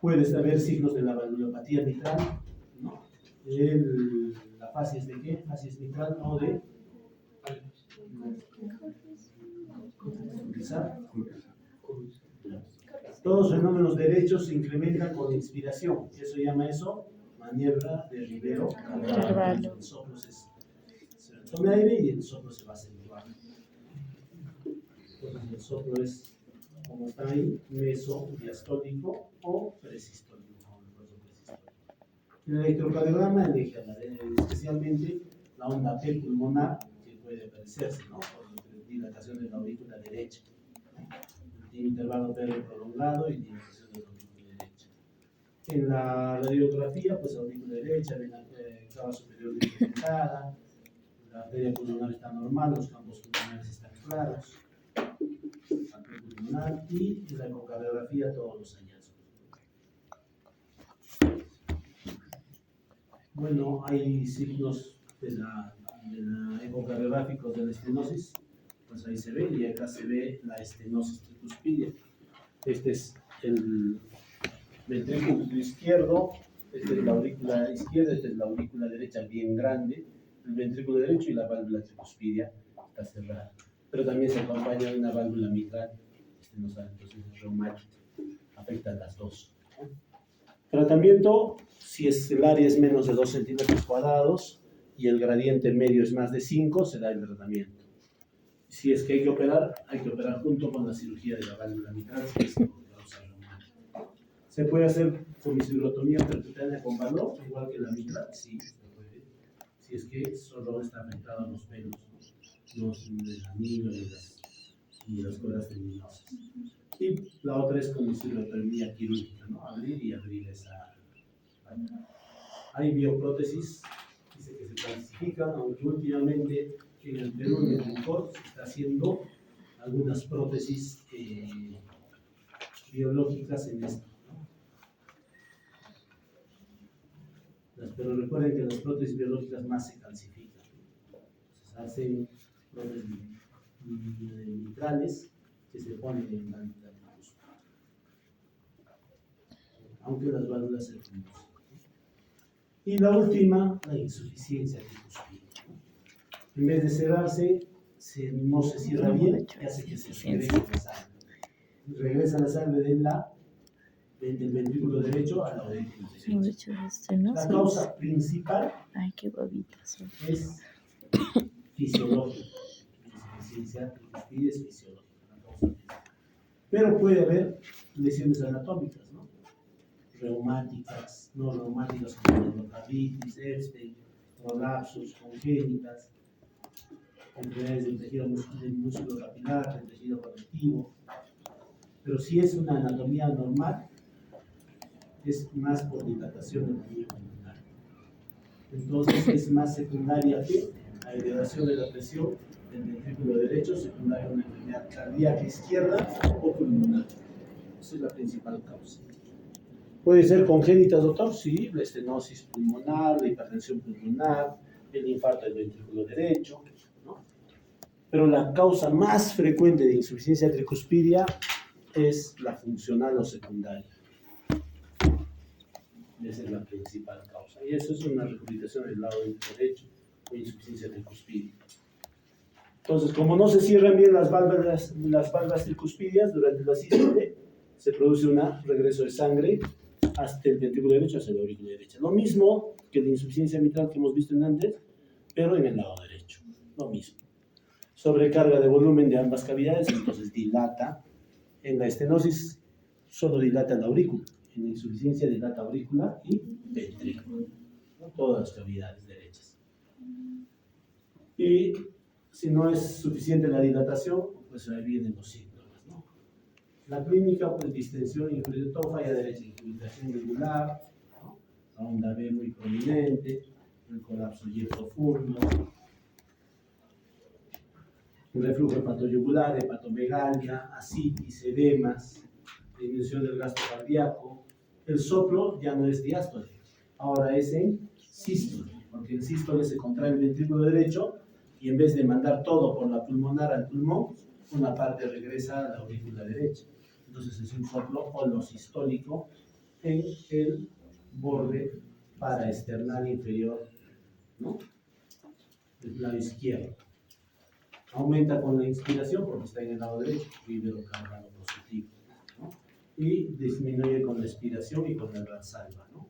A: Puede haber signos de la valvulopatía mitral, ¿no? La facies de qué? Facies mitral o de todos los fenómenos derechos se incrementan con inspiración. Eso llama maniobra de Rivero. El soplo se toma aire y el soplo se va a acentuar. Entonces el soplo es, como está ahí, mesodiastólico o presistólico. El electrocardiograma elige especialmente la onda P pulmonar, que puede aparecerse, ¿no? Por dilatación de la aurícula derecha. Tiene intervalo P prolongado y dilatación de la aurícula derecha. En la radiografía, pues aurícula derecha, cava superior dilatada, la arteria pulmonar está normal, los campos pulmonares están claros, la P pulmonar, y en la ecocardiografía todos los hallazgos. Bueno, hay signos de la ecocardiografico de la estenosis, pues ahí se ve, y acá se ve la estenosis tricuspidia. Este es el ventrículo izquierdo, esta es la aurícula izquierda, esta es la aurícula derecha bien grande, el ventrículo derecho y la válvula tricuspidia está cerrada. Pero también se acompaña de una válvula mitral estenosa, entonces es reumática, afecta a las dos. Tratamiento: si el área es menos de 2 centímetros cuadrados y el gradiente medio es más de 5, se da el tratamiento. Si es que hay que operar junto con la cirugía de la válvula mitral, si es que causa reumática. ¿Se puede hacer comisurotomía percutánea con valor, igual que la mitral? Sí, se puede. Si es que solo está afectado a los pelos, no del anillo ni las cuerdas tendinosas. Y la otra es comisurotomía quirúrgica, ¿no? Abrir y abrir esa. Hay bioprótesis, dice que se clasifican, aunque últimamente en el Perú, en el INCOR, se está haciendo algunas prótesis biológicas en esto, ¿no? Pero recuerden que las prótesis biológicas más se calcifican. Entonces hacen prótesis mitrales que se ponen en válvulas minúsculas, aunque las válvulas se reducen. Y la última, la insuficiencia tricuspide. En vez de cerrarse, no se cierra bien y hace que se regrese la sangre. Regresa la sangre del ventrículo derecho a la aurícula derecha. La causa principal es fisiológica. La insuficiencia tricuspide es fisiológica, la causa principal. Pero puede haber lesiones anatómicas, ¿no? Reumáticas, no reumáticas como endocarditis, Epstein, prolapsos congénitas, enfermedades del tejido del músculo capilar, del tejido conectivo. Pero si es una anatomía normal, es más por dilatación del anillo pulmonar. Entonces es más secundaria que la elevación de la presión del ventrículo derecho, secundaria a una enfermedad cardíaca izquierda o pulmonar. Esa es la principal causa. Puede ser congénita, doctor, sí, la estenosis pulmonar, la hipertensión pulmonar, el infarto del ventrículo derecho, ¿no? Pero la causa más frecuente de insuficiencia tricuspidia es la funcional o secundaria. Esa es la principal causa. Y eso es una recuperación del lado derecho o insuficiencia tricuspidia. Entonces, como no se cierran bien las válvulas tricuspidias durante la sístole, se produce un regreso de sangre hasta el ventrículo derecho, hacia la aurícula derecha. Lo mismo que la insuficiencia mitral que hemos visto antes, pero en el lado derecho. Lo mismo. Sobrecarga de volumen de ambas cavidades, entonces dilata. En la estenosis solo dilata la aurícula. En la insuficiencia dilata aurícula y ventrículo. ¿No? Todas las cavidades derechas. Y si no es suficiente la dilatación, pues ahí vienen los síntomas, ¿no? La clínica, pues distensión inferior, falla derecha, infiltración regular, ¿no? La onda B muy prominente, el colapso hiperfurno, el reflujo hepatoyugular, hepatomegalia, ascitis, edemas, disminución del gasto cardíaco. El soplo ya no es diástole, ahora es en sístole, porque en sístole se contrae el ventrículo derecho y en vez de mandar todo por la pulmonar al pulmón, una parte regresa a la aurícula derecha. Entonces es un soplo holosistólico en el borde paraesternal inferior, ¿no?, del lado izquierdo. Aumenta con la inspiración porque está en el lado derecho, vívero cargado positivo, ¿no? Y disminuye con la expiración y con el valsalva, ¿no?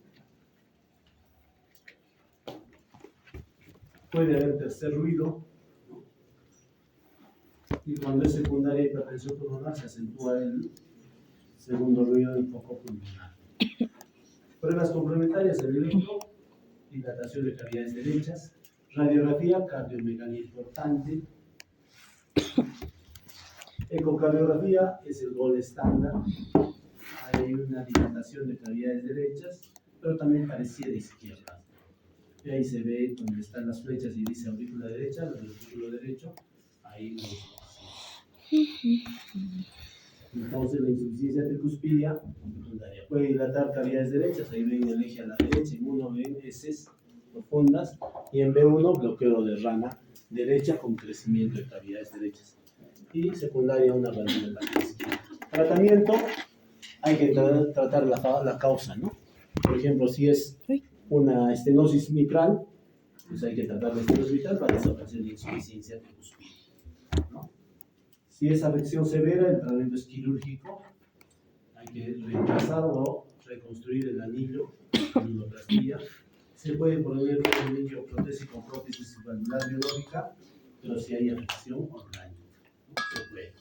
A: Puede haber tercer ruido, ¿no? Y cuando es secundaria hipertensión pulmonar se acentúa el segundo ruido del foco pulmonar. Pruebas complementarias del electro, dilatación de cavidades derechas, radiografía, cardiomegalia importante. Ecocardiografía es el gol estándar. Hay una dilatación de cavidades derechas, pero también pareciera izquierda. Y ahí se ve donde están las flechas y dice aurícula derecha, el ventrículo derecho, ahí no es insuficiencia. Entonces la insuficiencia tricuspidia puede dilatar cavidades derechas, ahí ven el eje a la derecha, en uno ven heces profundas y en B1 bloqueo de rana derecha con crecimiento de cavidades derechas. Y secundaria una valvulopatía izquierda. Tratamiento, hay que tratar la causa, ¿no? Por ejemplo, si es una estenosis mitral, pues hay que tratar la estenosis mitral para desaparecer la insuficiencia tricuspidia, ¿no? Si es afección severa, el tratamiento es quirúrgico, hay que reemplazar o reconstruir el anillo, aniloplastía. Se puede poner un anillo protésico, prótesis valvular biológica, pero si hay afección orgánica, ¿no? Se puede.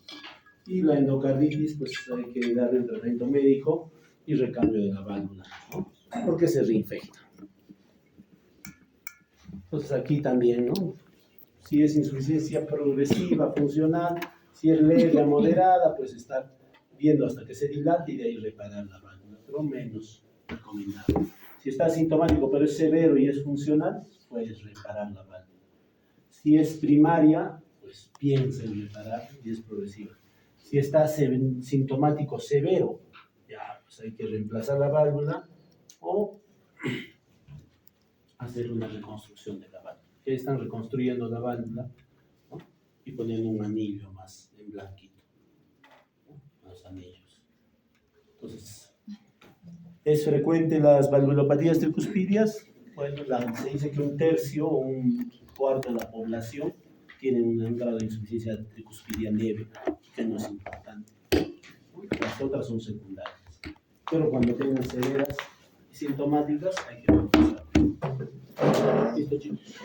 A: Y la endocarditis, pues hay que darle el tratamiento médico y recambio de la válvula, ¿no? Porque se reinfecta. Entonces aquí también, ¿no? Si es insuficiencia progresiva, funcional, si es leve o moderada, pues estar viendo hasta que se dilate y de ahí reparar la válvula, pero menos recomendable. Si está asintomático pero es severo y es funcional, puedes reparar la válvula. Si es primaria, pues piensa en reparar y es progresiva. Si está sintomático severo, ya pues hay que reemplazar la válvula o hacer una reconstrucción de la válvula. Ya están reconstruyendo la válvula, ¿no? Y poniendo un anillo más en blanquito, ¿no? Los anillos. Entonces, ¿es frecuente las valvulopatías tricuspidias? Bueno, se dice que 1/3 o 1/4 de la población tiene un grado de insuficiencia tricuspidia leve, que no es importante. Las otras son secundarias. Pero cuando tengan severas y sintomáticas, hay que revisar. ¿Listo, chicos?